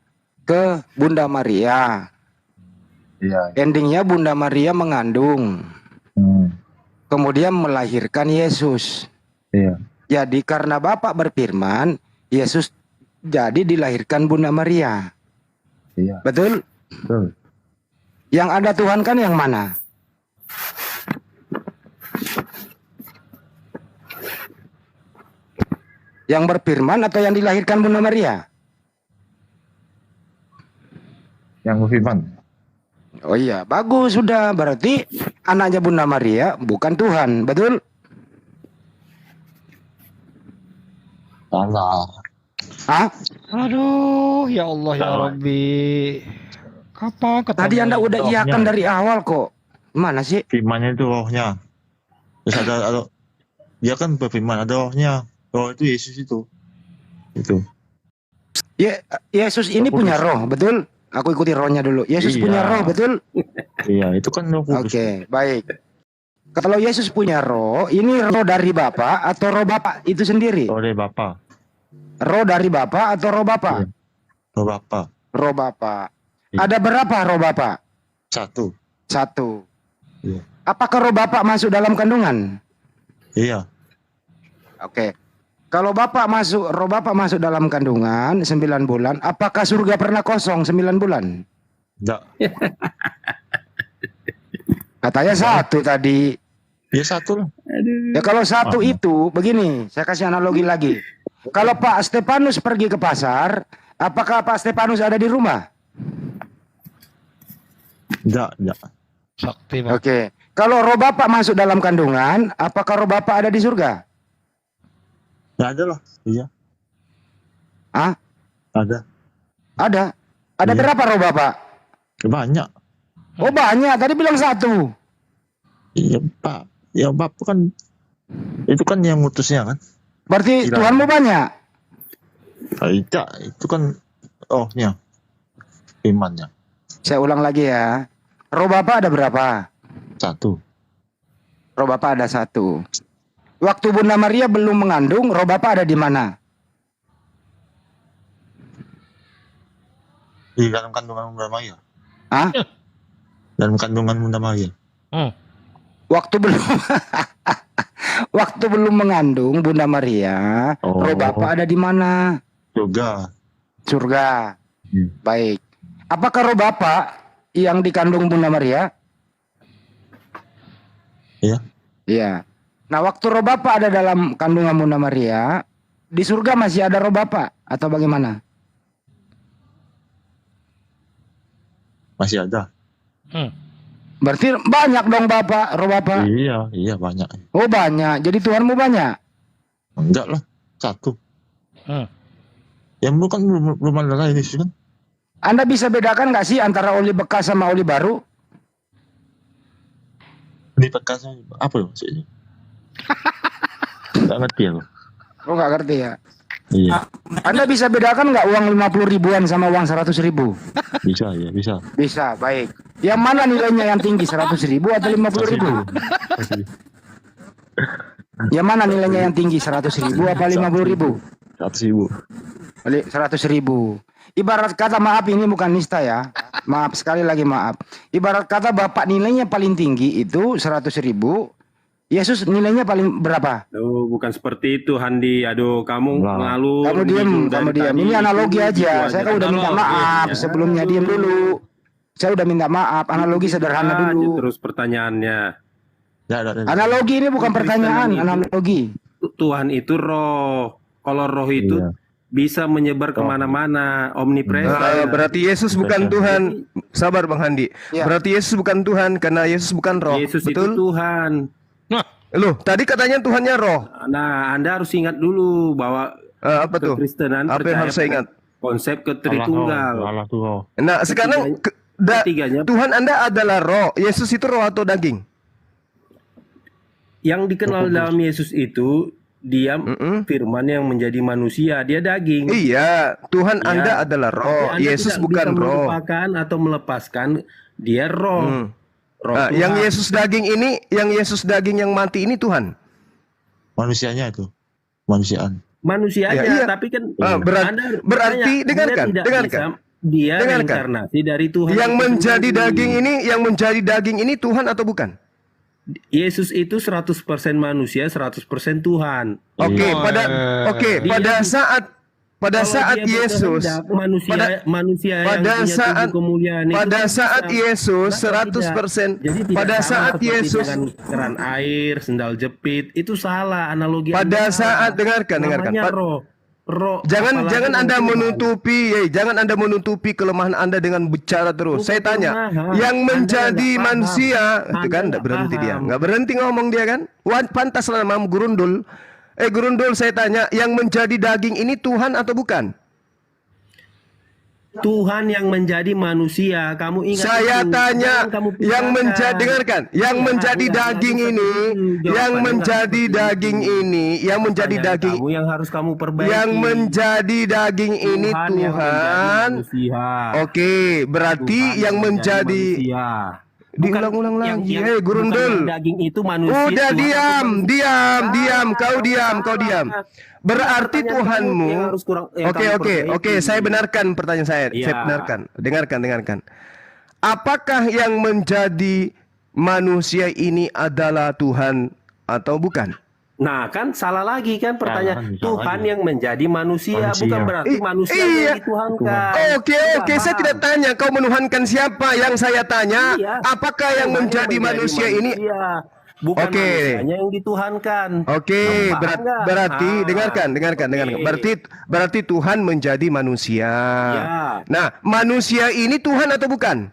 ke Bunda Maria. Iya. Endingnya Bunda Maria mengandung. Kemudian melahirkan Yesus. Iya. Jadi karena Bapak berfirman, Yesus jadi dilahirkan Bunda Maria. Iya. Betul? Betul. Yang Anda tuhankan yang mana? Yang berfirman atau yang dilahirkan Bunda Maria? Yang berfirman. Oh iya, bagus sudah. Berarti anaknya Bunda Maria bukan Tuhan, betul? Salah. Ah, Aduh, ya Allah ya Rabbi. Kapan ketemu? tadi Anda udah rohnya. iyakan dari awal kok. Gimana sih? Firmannya itu rohnya. Terus ada dia kan berfirman, ada rohnya. Roh itu Yesus itu. Itu. Yesus ini Roh punya Kudus. roh, betul? Aku ikuti rohnya dulu. Yesus Iya. punya roh, betul? Iya, itu kan Roh Kudus. Oke, baik. Kalau Yesus punya roh, ini roh dari Bapa atau roh Bapa itu sendiri? Roh dari Bapa. Roh dari Bapa atau roh Bapa? Iya. Roh Bapa. Roh Bapa. Iya. Ada berapa roh Bapa? 1. 1. Iya. Apakah roh Bapa masuk dalam kandungan? Iya. Oke. Kalau roh Bapak masuk dalam kandungan 9 bulan, apakah surga pernah kosong 9 bulan? Enggak. Katanya 1 tadi. Ya 1 lah. Ya kalau 1 itu, begini, saya kasih analogi lagi. Kalau Pak Stefanus pergi ke pasar, apakah Pak Stefanus ada di rumah? Enggak. Sakti, Pak. Oke. Kalau roh Bapak masuk dalam kandungan, apakah roh Bapak ada di surga? Ya ada lah. Iya. Ah? Ada. Ada. Ada Iya. berapa roh Bapak? Banyak. Oh banyak, tadi bilang 1. Iya, Pak. Ya Bapak kan itu kan yang ngutusnya kan. Berarti Gila. Tuhanmu banyak. Tidak, itu kan rohnya. Firmannya. Saya ulang lagi ya. Roh Bapak ada berapa? 1. Roh Bapak ada 1. Waktu Bunda Maria belum mengandung, roh Bapak ada di mana? Di dalam kandungan Bunda Maria. Hah? Dalam kandungan Bunda Maria. Waktu belum waktu belum mengandung Bunda Maria, Oh. roh Bapak ada di mana? Juga. Surga. Hmm. Baik. Apakah roh Bapak yang dikandung Bunda Maria? Iya. Iya. Nah, waktu roh Bapak ada dalam kandungan Bunda Maria, di surga masih ada roh Bapak atau bagaimana? Masih ada. Berarti banyak dong Bapak, roh Bapak. Iya banyak. Oh banyak. Jadi Tuhanmu banyak. Enggak lah. 1. Yang bukan belum ada lagi kan. Anda bisa bedakan nggak sih antara oli bekas sama oli baru? Di bekasnya apa ya maksudnya? Enggak ngerti ya. Oh nggak ngerti ya. Iya. Anda bisa bedakan nggak uang 50 ribuan sama uang 100 ribu? Bisa ya, bisa. Bisa, baik. Yang mana nilainya yang tinggi, 100 ribu atau 50 ribu? Yang mana nilainya yang tinggi, 100 ribu atau 50 ribu? 100.000. 100 ribu. Ibarat kata, maaf ini bukan nista ya. Maaf, sekali lagi maaf. Ibarat kata Bapak nilainya paling tinggi itu 100 ribu. Yesus nilainya paling berapa? Aduh, bukan seperti itu, Handi. Aduh, kamu ngalur. Kamu diam, kamu diam. Ini analogi aja. Saya kan udah minta maaf sebelumnya, diam dulu. Saya udah minta maaf. Analogi sederhana dulu. Terus pertanyaannya. Analogi ini bukan pertanyaan, analogi. Tuhan itu roh. Kalau roh itu bisa menyebar kemana-mana, omnipresent. Berarti Yesus bukan Tuhan. Sabar Bang Handi. Berarti Yesus bukan Tuhan karena Yesus bukan roh. Yesus betul? itu Tuhan. Loh, tadi katanya Tuhannya roh. Nah, Anda harus ingat dulu bahwa apa tuh? Kekristenan Apa yang harus saya ingat? Konsep ketritunggal. Allah tuh roh. Nah, sekarang Tuhan Anda adalah roh. Yesus itu roh atau daging? Yang dikenal dalam Yesus itu dia firman yang menjadi manusia, dia daging. Iya, Tuhan Anda adalah roh. Anda Yesus tidak bukan bisa roh. melupakan atau melepaskan dia roh. Roh Nah, Tuhan. yang Yesus daging ini, yang Yesus daging yang mati ini Tuhan. Manusianya itu. Manusiaan. Manusianya, Ya, iya. tapi kan berarti bertanya, dengarkan, dia tidak dengarkan. bisa, dia Dengarkan. reinkarnasi dari Tuhan. Yang itu menjadi sendiri. daging ini, yang menjadi daging ini Tuhan atau bukan? Yesus itu 100% manusia, 100% Tuhan. Oke, pada saat Dia Yesus berkehendak, manusia yang pada punya saat tubuh kemuliaan itu pada kan saat bisa. Yesus Masa 100% tidak? Jadi tidak pada sama saat seperti Yesus dengan keran air, sendal jepit, itu salah analogi. pada Anda saat salah. dengarkan Namanya Pad- roh. Jangan apalagi Anda Tuhan. menutupi, jangan Anda menutupi kelemahan Anda dengan bicara terus. Bukan Saya tanya, kelemahan. yang Anda menjadi nggak manusia, paham. itu kan Anda nggak berhenti nggak dia, paham. nggak berhenti ngomong dia kan? Pantas lah Mam Gurundul. Gurundul, saya tanya, yang menjadi daging ini Tuhan atau bukan? Tuhan yang menjadi manusia. Kamu ingat Saya itu. tanya, Jangan kamu yang pindahkan. dengarkan, yang menjadi daging ini, yang menjadi daging ini, yang menjadi daging, Kamu yang harus kamu perbaiki. yang menjadi daging ini Tuhan yang Tuhan. menjadi manusia. Oke, berarti Tuhan yang menjadi manusia. diulang-ulang lagi. Hei, Gurundul. bukan yang daging itu manusia. Udah Tuhan diam, itu diam, diam, kau diam, kau diam. Berarti Pertanyaan Tuhanmu. kamu yang harus yang Oke, kamu oke, perbaiki. oke. Saya benarkan pertanyaan saya. Iya. Saya benarkan. Dengarkan. Apakah yang menjadi manusia ini adalah Tuhan atau bukan? Nah, kan salah lagi kan pertanyaan. Salah Tuhan lagi. yang menjadi manusia, bukan berarti manusia Iya. yang dituhankan. Oke, saya tidak tanya kau menuhankan siapa. Yang saya tanya, Iya. apakah yang Tuhan menjadi manusia ini? Bukan Oke. manusianya yang dituhankan. Oke, Kamu paham nggak? berarti dengarkan. Oke. Berarti Tuhan menjadi manusia. Ya. Nah, manusia ini Tuhan atau bukan?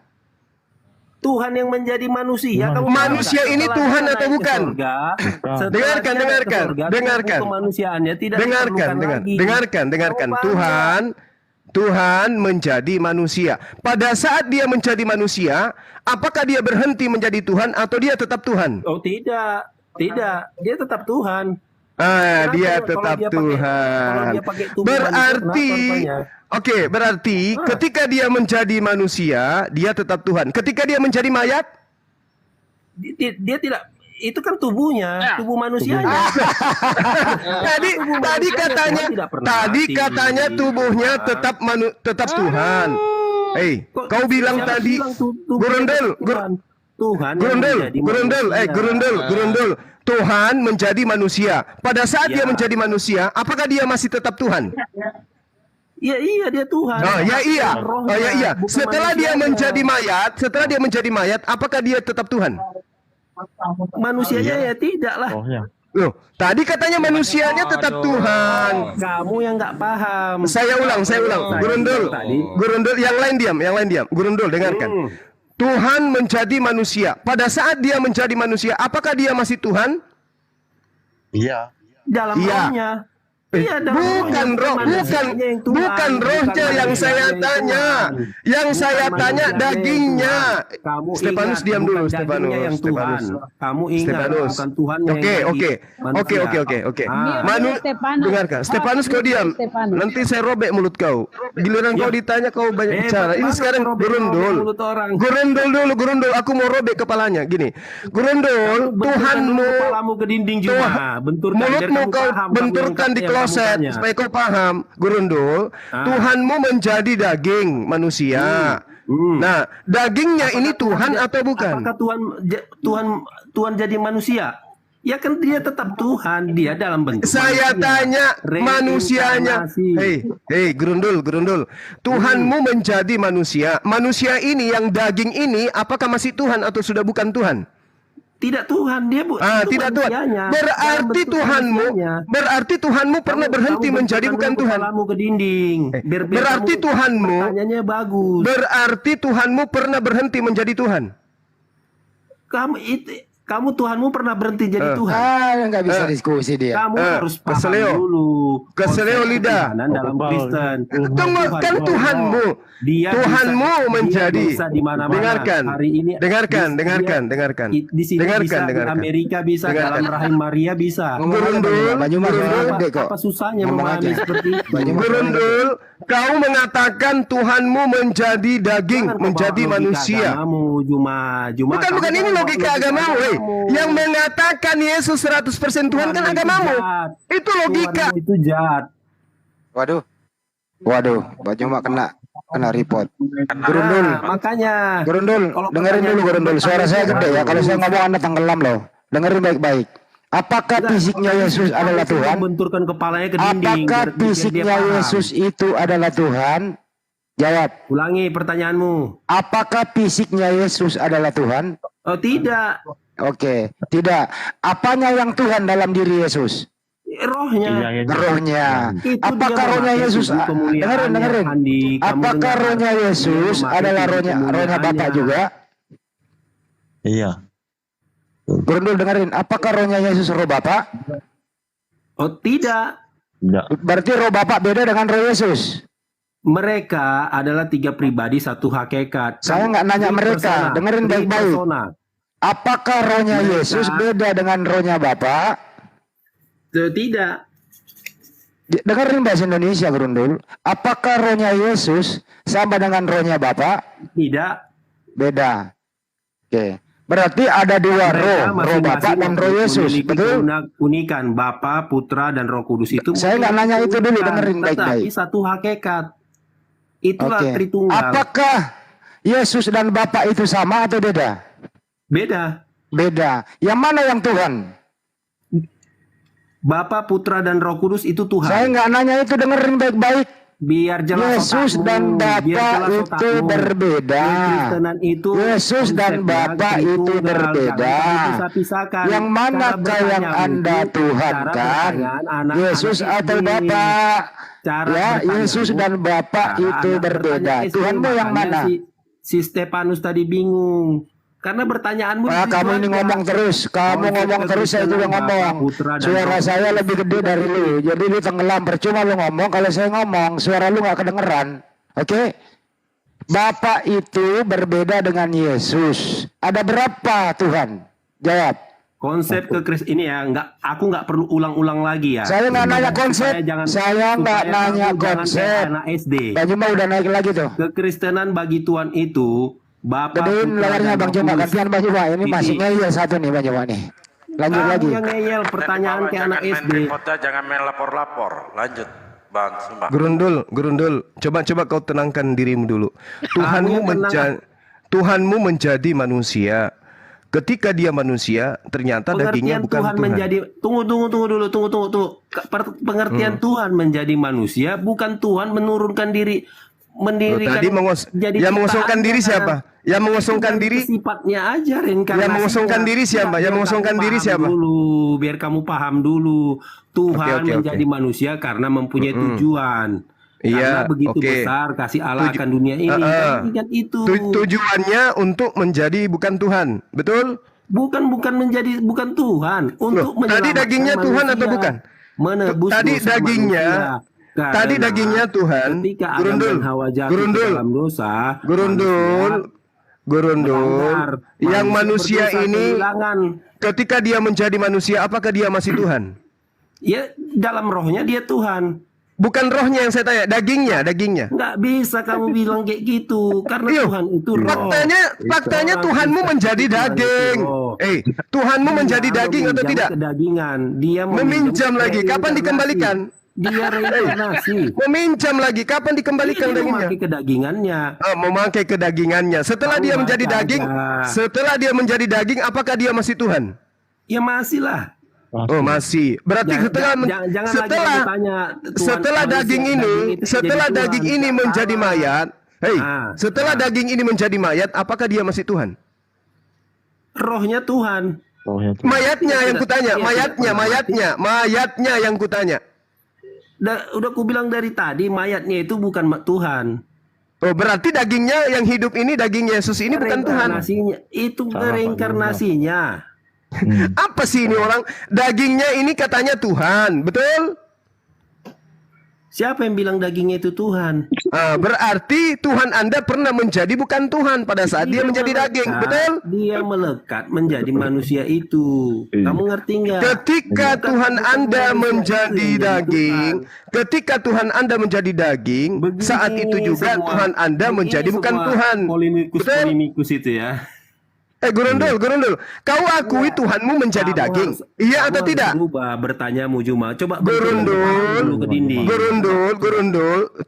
Tuhan yang menjadi manusia. Kamu Manusia tahu nggak? ini Setelah Tuhan dia atau naik ke bukan? surga, setelah Dengarkan, dia naik ke dengarkan, surga, dengarkan. tubuh kemanusiaannya tidak Dengarkan, diperlukan lagi. dengarkan. Kamu paham nggak? Tuhan menjadi manusia. Pada saat dia menjadi manusia, apakah dia berhenti menjadi Tuhan atau dia tetap Tuhan? Oh tidak, dia tetap Tuhan. Ah, Kenapa dia ya? tetap Kalau Tuhan. dia pakai tubuh Berarti, manusia, kenapa rupanya? berarti ketika dia menjadi manusia, dia tetap Tuhan. Ketika dia menjadi mayat, Dia tidak, itu kan tubuhnya, tubuh manusianya. tadi katanya tubuhnya tetap Tuhan. Hei, kau bilang Siapa tadi, bilang tubuhnya Gurundul, Tuhan yang menjadi manusia. Gurundul, Tuhan menjadi manusia. Pada saat Ya. dia menjadi manusia, apakah dia masih tetap Tuhan? Iya dia Tuhan. Oh ya iya. Rohnya, Oh ya iya. bukan Setelah dia menjadi mayat, apakah dia tetap Tuhan? Manusianya ya tidak lah. Loh, tadi katanya manusianya tetap Tuhan. Kamu yang nggak paham. Saya ulang. Gurundul, yang lain diam. Gurundul, dengarkan. Tuhan menjadi manusia. Pada saat dia menjadi manusia, apakah dia masih Tuhan? Iya. Dalam Iya. rohnya. Iya, dalam Bukan rohnya, manusianya yang Tuhan, bukan rohnya yang saya manusianya tanya. Tuhan. Yang Bukan saya tanya manusianya yang dagingnya. Tuhan. Kamu Stefanus, ingat, diam bukan dulu, dagingnya yang Tuhan. Kamu ingat, Stefanus. bukan Tuhan yang Oke. Dengarkan. Stefanus, kau diam. Nanti saya robek mulut kau. Giliran kau ditanya kau banyak bicara. Ini sekarang Gurundul. Gurundul, aku mau robek kepalanya. Gini, Gurundul, Tuhanmu, kepalamu ke dinding juga. Benturkan, biar mulutmu kamu kau paham, benturkan di kloset supaya kau paham. Gurundul, Tuhanmu menjadi daging manusia. Nah, dagingnya ini Tuhan atau bukan? Apakah Tuhan jadi manusia? Ya kan dia tetap Tuhan, dia dalam bentuk Saya manusia. tanya manusianya. Reinkarnasi. Hei, Gurundul. Tuhanmu menjadi manusia. Manusia ini yang daging ini apakah masih Tuhan atau sudah bukan Tuhan? Tidak Tuhan, dia itu Tidak Tuhan. manusianya. Berarti Tuhanmu pernah berhenti menjadi bukan Tuhan. Kepalamu ke dinding. Biar Berarti kamu- Tuhanmu pertanyaannya bagus. Berarti Tuhanmu pernah berhenti menjadi Tuhan. Kamu Tuhanmu pernah berhenti jadi Tuhan. Nggak bisa diskusi dia. Kamu harus paham keselio. dulu. Keselio lidah. Ketuhanan dalam Kristen. Tunggu, kan Tuhanmu. Tuhanmu menjadi. Dia bisa di mana-mana. Dengarkan. Hari ini Dengarkan. di sini bisa, di Amerika bisa, dalam rahim Maria bisa. Gurundul, Apa susahnya memahami seperti itu? Gurundul, kau mengatakan Tuhanmu menjadi daging, menjadi manusia. Bukan ini logika agamamu. Yang mengatakan Yesus 100% Tuhan kan agamamu. Itu logika. Itu jahat. Waduh, Pak Juma kena report. Makanya. Gurundul, dengerin dulu Gurundul. Suara saya gede ya. Kalau saya ngomong Anda tenggelam loh. Dengerin baik-baik. Apakah fisiknya Yesus adalah Tuhan? Benturkan kepalanya ke dinding. Apakah fisiknya Yesus itu adalah Tuhan? Jawab. Ulangi pertanyaanmu. Apakah fisiknya Yesus adalah Tuhan? Oh tidak. Oke, tidak. Apanya yang Tuhan dalam diri Yesus? Rohnya. Rohnya. Apakah rohnya Yesus? Dengerin. Apakah rohnya Yesus adalah rohnya Bapa juga? Iya. Gurundul dengerin. Apakah rohnya Yesus roh Bapa? Oh tidak. Berarti roh Bapa beda dengan roh Yesus. Mereka adalah 3 pribadi satu hakikat. Saya nggak nanya mereka, dengerin baik-baik. Apakah rohnya Yesus beda dengan rohnya Bapa? Tidak. Dengerin bahasa Indonesia, Grundul. Apakah rohnya Yesus sama dengan rohnya Bapa? Tidak. Beda. Oke. Berarti ada 2 roh Bapa dan roh Yesus, betul? Unikan Bapa, Putra, dan Roh Kudus itu. Saya nggak nanya itu dulu, dengerin baik-baik. Tapi satu hakikat. Itulah Tritunggal. Apakah Yesus dan Bapa itu sama atau beda? Beda. Beda. Yang mana yang Tuhan? Bapa, Putra, dan Roh Kudus itu Tuhan. Saya nggak nanya itu, dengerin baik-baik. Biar jelas Yesus dan Bapa itu berbeda. Yesus dan Bapa itu berbeda. Yang manakah yang Anda tuhankan? Yesus atau Bapa? Ya, Yesus dan Bapa itu berbeda. Tuhanmu yang mana? Si Stefanus tadi bingung. Karena pertanyaanmu kamu ini ngomong terus, kamu ngomong terus, saya juga ngomong. Suara saya lebih gede dari lu, jadi lu tenggelam, percuma lu ngomong. Kalau saya ngomong, suara lu nggak kedengeran. Oke? Bapa itu berbeda dengan Yesus. Ada berapa Tuhan? Jawab. Konsep ini ya, aku nggak perlu ulang-ulang lagi ya. Saya nggak nanya konsep, saya nggak nanya konsep. Anak SD. Bang Juma udah naik lagi tuh. Kekristenan bagi Tuhan itu Bapak, gedein layarnya Bang Juma, gantian Bang Juma. Ini masih ngeyel satu nih Bang Juma nih. Lanjut lagi. Yang ngeyel pertanyaan ke anak SD. Jangan main lapor-lapor. Lanjut Bang Sumba. Gerundul, coba kau tenangkan dirimu dulu. Tuhanmu menjadi manusia. Ketika dia manusia, ternyata dagingnya bukan Tuhan. Tunggu dulu. Pengertian Tuhan menjadi manusia, bukan Tuhan menurunkan diri. Yang mengosongkan diri siapa? Yang mengosongkan diri sifatnya aja reinkarnasi. Yang mengosongkan diri siapa? Yang mengosongkan diri siapa? Dulu, biar kamu paham dulu. Tuhan menjadi manusia karena mempunyai tujuan. Karena begitu besar kasih Allah akan dunia ini. Kan itu. Tujuannya untuk menjadi bukan Tuhan, betul? Bukan bukan Tuhan. Untuk tadi dagingnya Tuhan atau bukan? Menebus Tadi dagingnya Tuhan. Gurundul. Yang manusia ini ketika dia menjadi manusia, apakah dia masih Tuhan? Ya, dalam rohnya dia Tuhan. Bukan rohnya yang saya tanya, dagingnya. Nggak bisa kamu bilang kayak gitu, karena Tuhan itu roh. Faktanya Tuhanmu menjadi daging. Tuhanmu menjadi daging atau tidak? Kedagingan. Dia meminjam lagi. Kapan dikembalikan? Dia reinkarnasi. Meminjam lagi. Kapan dikembalikan dagingnya? Memakai kedagingannya. Memakai kedagingannya. Setelah dia menjadi daging, apakah dia masih Tuhan? Ya masih lah. Oh masih. Berarti setelah daging ini menjadi mayat, setelah daging ini menjadi mayat, apakah dia masih Tuhan? Rohnya Tuhan. Mayatnya yang kutanya, mayatnya yang kutanya. Udah ku bilang dari tadi, mayatnya itu bukan Tuhan. Oh berarti dagingnya yang hidup ini, daging Yesus ini bukan Tuhan. Itu reinkarnasinya. Apa sih ini orang? Dagingnya ini katanya Tuhan, betul? Siapa yang bilang dagingnya itu Tuhan? Berarti Tuhan Anda pernah menjadi bukan Tuhan pada saat dia menjadi daging, betul? Dia melekat menjadi manusia itu. Kamu ngerti nggak? Ketika Tuhan Anda menjadi daging, saat itu juga Tuhan Anda menjadi bukan Tuhan. Polemikus itu ya. Gurundul, kau akui Tuhanmu menjadi daging, iya atau tidak? Bertanyamu Juma, coba Gurundul,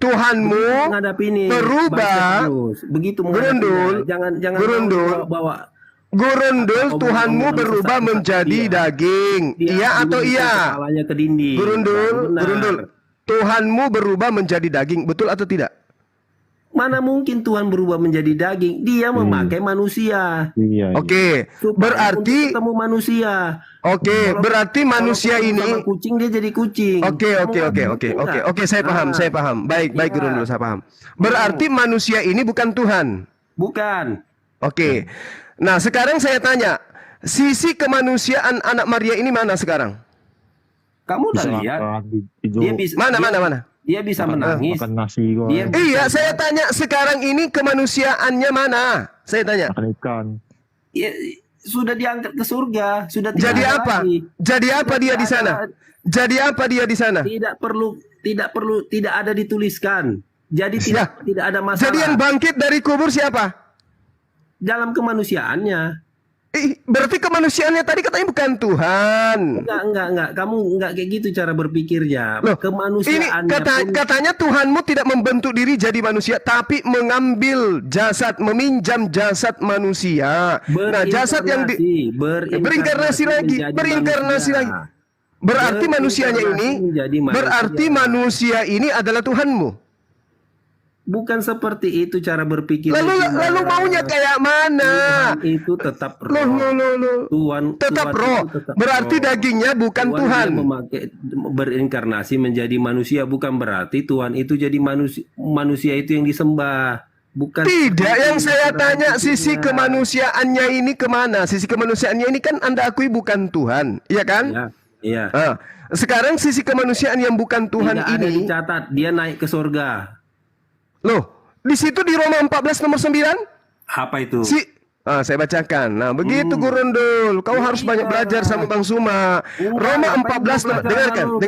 Tuhanmu berubah. Begitu Gurundul, Tuhanmu berubah menjadi daging, iya atau iya? Gurundul, Tuhanmu berubah menjadi daging, betul atau tidak? Mana mungkin Tuhan berubah menjadi daging? Dia memakai manusia. Oke, berarti ketemu manusia. Oke, berarti manusia ini kucing, dia jadi kucing. Oke, saya paham. Baik, Gurundul, saya paham. Berarti manusia ini bukan Tuhan. Bukan. Oke. Nah, sekarang saya tanya, sisi kemanusiaan anak Maria ini mana sekarang? Kamu udah Bisa lihat? makan, tidur. Dia bisa Mana? Dia bisa menangis. Makan nasi kok. Dia Iya, saya tanya sekarang ini kemanusiaannya mana? Saya tanya. Makan ikan. Ya, sudah diangkat ke surga, sudah tidak Jadi ada apa? lagi. Jadi apa dia di sana? Jadi apa dia di sana? Tidak ada dituliskan. Jadi tidak ada masalah. Jadi yang bangkit dari kubur siapa? Dalam kemanusiaannya. Berarti kemanusiaannya tadi katanya bukan Tuhan. Enggak. Kamu enggak kayak gitu cara berpikirnya. Loh, Kemanusiaannya ini katanya Tuhanmu tidak membentuk diri jadi manusia, tapi mengambil jasad, meminjam jasad manusia. Nah, jasad yang berinkarnasi lagi. Berarti manusianya ini, berarti manusia ini adalah Tuhanmu. Bukan seperti itu cara berpikir. Lalu maunya kayak mana? Tuhan itu tetap roh. Tuhan tetap roh. Berarti dagingnya bukan Tuhan. Dia memakai berinkarnasi menjadi manusia, bukan berarti Tuhan itu jadi manusia itu yang disembah. Bukan. Tidak, yang saya tanya sisi kemanusiaannya ini kemana? Sisi kemanusiaannya ini kan Anda akui bukan Tuhan, iya kan? Iya. Sekarang sisi kemanusiaan yang bukan Tuhan tidak ini. Ada dicatat dia naik ke surga. Loh, di situ di Roma 14 nomor 9? Apa itu? Saya bacakan. Nah, begitu Gurundul. Kau harus banyak belajar sama Bang Suma. Roma 14 dengarkan.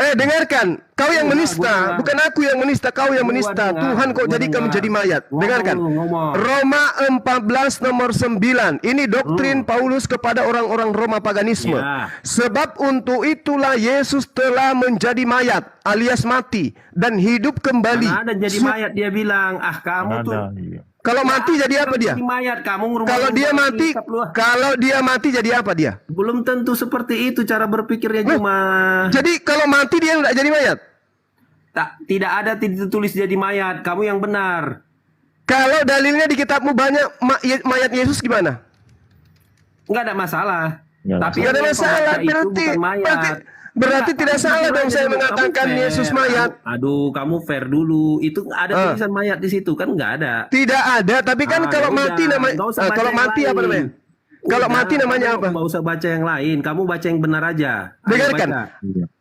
Dengarkan. Kau yang menista, bukan aku yang menista, kau yang menista. Tuhan kau jadikan menjadi mayat. Dengarkan. Roma 14 nomor 9. Ini doktrin Paulus kepada orang-orang Roma paganisme. Sebab untuk itulah Yesus telah menjadi mayat alias mati dan hidup kembali. Mana ada jadi mayat dia bilang, kamu tuh. Kalau mati jadi apa dia? Mayat, kamu kalau dia mati jadi apa dia? Belum tentu seperti itu cara berpikirnya cuma. Jadi kalau mati dia enggak jadi mayat? Tidak ada ditulis jadi mayat. Kamu yang benar. Kalau dalilnya di kitabmu banyak mayat Yesus gimana? Enggak ada masalah. Tapi enggak ada masalah berarti tidak salah dong saya mengatakan Yesus mayat. Aduh, kamu fair dulu. Itu ada tulisan mayat di situ kan enggak ada. Tidak ada, tapi kan kalau mati namanya kalau mati apa namanya? Kalau mati namanya apa? Enggak usah baca yang lain, kamu baca yang benar aja.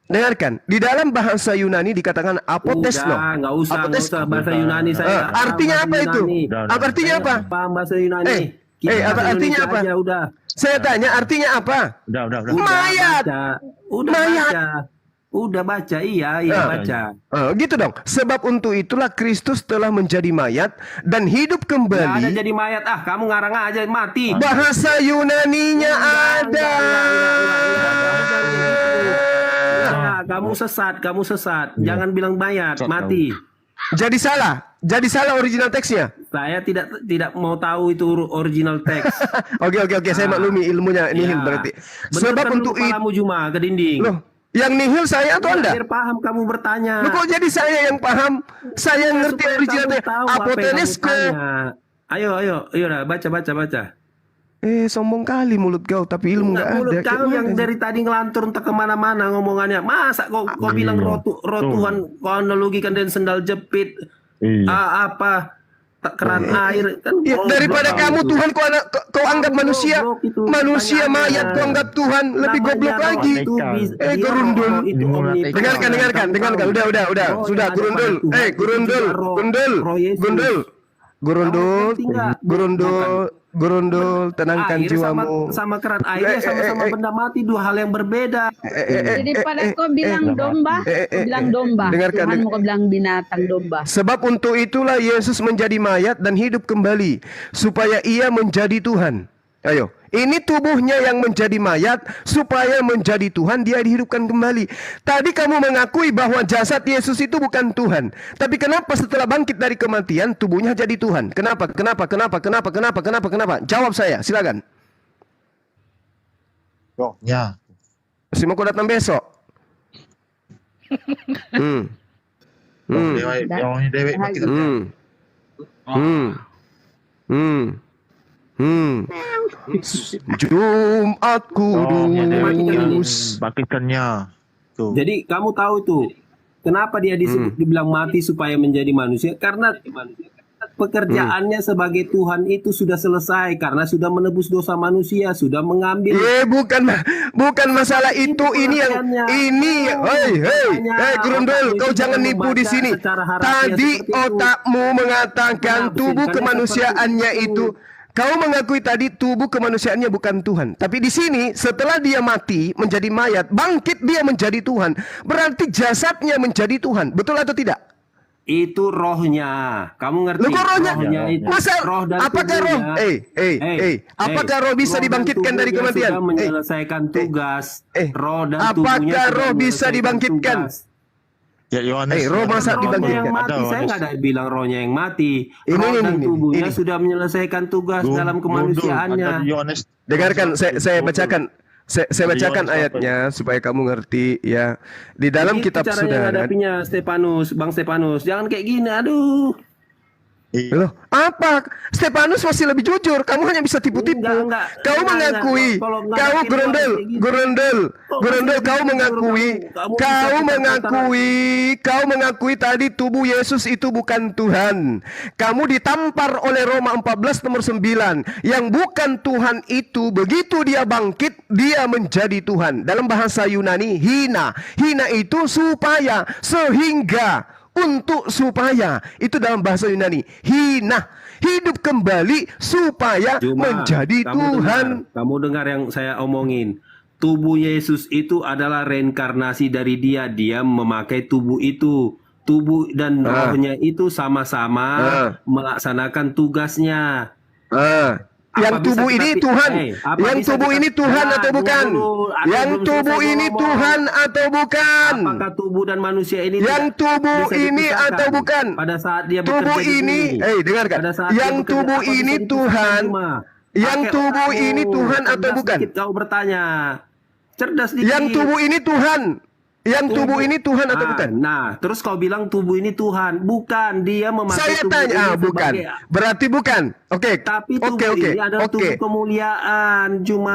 Dengarkan. Di dalam bahasa Yunani dikatakan apotesno. Enggak usah bahasa Yunani saya. Artinya apa itu? Artinya apa? Paham bahasa Yunani. Artinya apa? Aja, udah. Saya tanya artinya apa? Udah. Mayat. Udah baca, iya baca. Gitu dong. Sebab untuk itulah Kristus telah menjadi mayat dan hidup kembali. Nggak ada jadi mayat. Kamu ngarang aja mati. Bahasa Yunaninya ada. Kamu sesat. Jangan bilang mayat, mati. Jadi salah original teksnya. Saya tidak mau tahu itu original teks. Oke, saya maklumi ilmunya nihil berarti. Sebab untuk itu Juma ke dinding. Loh, yang nihil saya atau Anda? Biar paham kamu bertanya. Loh, kok jadi saya yang paham? Saya ngerti original teks. Apotenesko. Ayo dah baca. Sombong kali mulut kau, tapi ilmu nggak ada. Mulut kau yang dari tadi ngelantur entah kemana-mana ngomongannya. Masa kau bilang roh Tuhan, kau analogikan dengan sendal jepit. Keran air kan daripada kamu Tuhan kau anggap manusia mayat kau anggap Tuhan, lebih goblok lagi. Gurundul. Dengarkan. Udah. Sudah Gurundul, tenangkan air jiwamu. Sama keran airnya sama-sama benda mati, dua hal yang berbeda. Jadi pada kau bilang domba, Dengarkan. Tuhan mau bilang binatang domba. Sebab untuk itulah Yesus menjadi mayat dan hidup kembali supaya ia menjadi Tuhan. Ayo, ini tubuhnya yang menjadi mayat supaya menjadi Tuhan, dia dihidupkan kembali. Tadi kamu mengakui bahwa jasad Yesus itu bukan Tuhan. Tapi kenapa setelah bangkit dari kematian tubuhnya jadi Tuhan? Kenapa? Jawab saya, silakan. Ya. Si mau datang besok. Jumat Kudus. Bangkitkannya. Jadi kamu tahu tuh kenapa dia dibilang mati supaya menjadi manusia? Karena pekerjaannya sebagai Tuhan itu sudah selesai karena sudah menebus dosa manusia, sudah mengambil. Bukan masalah itu. Ini Grundul, kau jangan nipu di sini. Tadi otakmu mengatakan tubuh kemanusiaannya itu. Kau mengakui tadi tubuh kemanusiaannya bukan Tuhan. Tapi di sini setelah dia mati menjadi mayat, bangkit dia menjadi Tuhan. Berarti jasadnya menjadi Tuhan. Betul atau tidak? Itu rohnya. Kamu ngerti? Loh, kok rohnya? Itu. Masa Roh dan apakah roh? Apakah roh bisa roh dibangkitkan dari kematian? Sudah menyelesaikan tugas. Roh dan tubuhnya apakah roh bisa dibangkitkan? Ya Yohanes. Roh masa rohnya yang dibangkitkan? mati, saya nggak ada bilang rohnya yang mati. Roh dan tubuhnya sudah menyelesaikan tugas dalam kemanusiaannya. Dengarkan, saya bacakan. Saya bacakan ayatnya supaya kamu ngerti ya. Di dalam kitab cara sudah. Yang hadapinya Stefanus, Bang Stefanus. Jangan kayak gini, aduh. Loh, apa? Stefanus masih lebih jujur. Kamu hanya bisa tipu-tipu. Kau mengakui. Kau Grundel, kau mengakui tadi tubuh Yesus itu bukan Tuhan. Kamu ditampar oleh Roma 14 nomor 9. Yang bukan Tuhan itu begitu dia bangkit, dia menjadi Tuhan. Dalam bahasa Yunani, hina. Hina itu supaya, sehingga, untuk, supaya. Itu dalam bahasa Yunani. Hina, hidup kembali supaya menjadi Tuhan. Kamu dengar yang saya omongin. Tubuh Yesus itu adalah reinkarnasi dari dia. Dia memakai tubuh itu. Tubuh dan rohnya itu sama-sama melaksanakan tugasnya. Yang tubuh ini Tuhan. Yang tubuh ini Tuhan atau bukan? Yang tubuh ini Tuhan atau bukan? Apakah tubuh dan manusia ini? Yang tubuh ini atau bukan? Pada saat dia tubuh ini, dengarkan. Yang tubuh ini Tuhan. Yang tubuh ini Tuhan atau bukan? Kau bertanya. Cerdas dikit. Yang tubuh ini Tuhan. Yang tubuh ini Tuhan atau bukan? Nah, terus kau bilang tubuh ini Tuhan. Bukan, dia memakai saya tubuh tanya, ini bukan. Berarti bukan. Oke. Tapi tubuh ini adalah tubuh kemuliaan. Cuma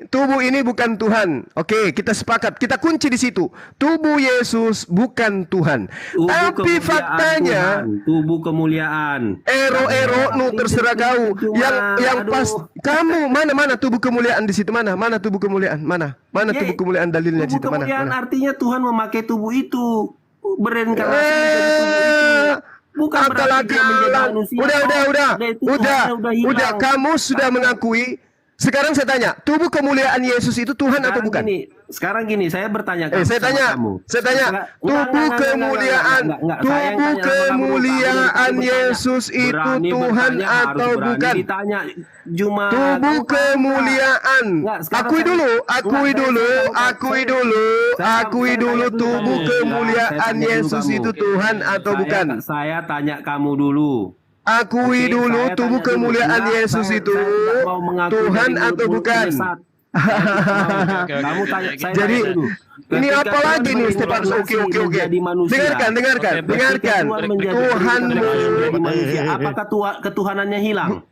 Tubuh ini bukan Tuhan. Oke, kita sepakat. Kita kunci di situ. Tubuh Yesus bukan Tuhan. Tapi faktanya tubuh kemuliaan. Nu terserah kau. Yang pas kamu mana tubuh kemuliaan di situ mana? Mana tubuh kemuliaan? Mana tubuh kemuliaan dalilnya di situ mana? Kemuliaan artinya Tuhan memakai tubuh itu, bereinkarnasi menjadi tubuh itu. Bukan berarti dia menjadi manusia. Udah. Kamu sudah mengakui. Sekarang saya tanya, tubuh kemuliaan Yesus itu Tuhan atau bukan? Sekarang gini, saya bertanya saya tanya, tubuh kemuliaan Yesus itu Tuhan atau bukan? Ditanya, Juma. Tubuh kemuliaan. Akui dulu tubuh kemuliaan Yesus itu Tuhan atau bukan? Saya tanya kamu dulu. Akui dulu tubuh kemuliaan Yesus itu Tuhan atau bukan? Kamu tanya saya. Jadi ini apa lagi nih Stefanus? Oke. Dengarkan. Tuhanmu. Apakah ketuhanannya hilang?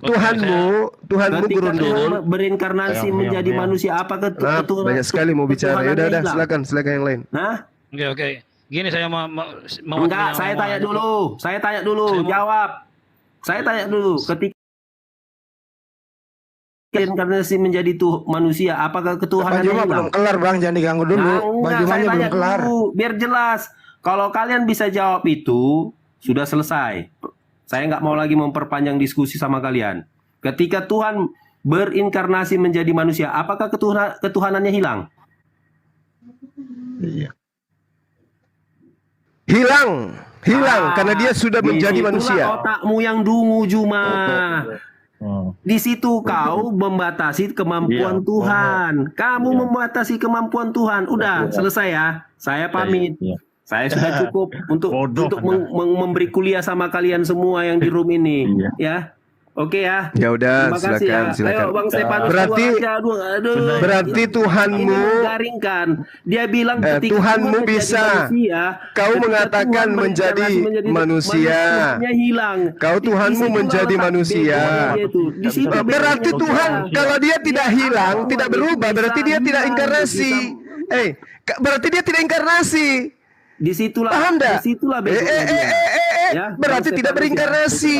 Tuhanmu Grundul berinkarnasi menjadi manusia. Apakah ketuhanan? Banyak sekali mau bicara. Udah, silakan yang lain. Oke. Gini saya mau enggak, saya tanya dulu, jawab. Saya tanya dulu, ketika reinkarnasi menjadi manusia, apakah ketuhanannya hilang? Belum kelar Bang, jangan diganggu dulu. Bang Jumanya belum kelar. Biar jelas. Kalau kalian bisa jawab itu, sudah selesai. Saya nggak mau lagi memperpanjang diskusi sama kalian. Ketika Tuhan berinkarnasi menjadi manusia, apakah ketuhanannya hilang? Iya. Hilang karena dia sudah menjadi manusia. Otakmu yang dungu, Juma. Di situ kau membatasi kemampuan Tuhan. Kamu membatasi kemampuan Tuhan. Udah selesai ya. Saya pamit. Saya sudah cukup untuk memberi kuliah sama kalian semua yang di room ini. Ya. Oke ya. Ya udah, silakan. Ayo Bang Stefanus, berarti Tuhanmu garingkan. Dia bilang ketika Tuhanmu bisa manusia, kau mengatakan menjadi manusia. Hilang. Kau Tuhanmu menjadi manusia. Berarti Tuhan kalau dia tidak hilang, tidak berubah, berarti dia tidak inkarnasi. Berarti dia tidak inkarnasi. Disitulah, Paham dah? disitulah besoknya dia. Ya, Berarti Bang tidak Stefanus ya. berinkarnasi.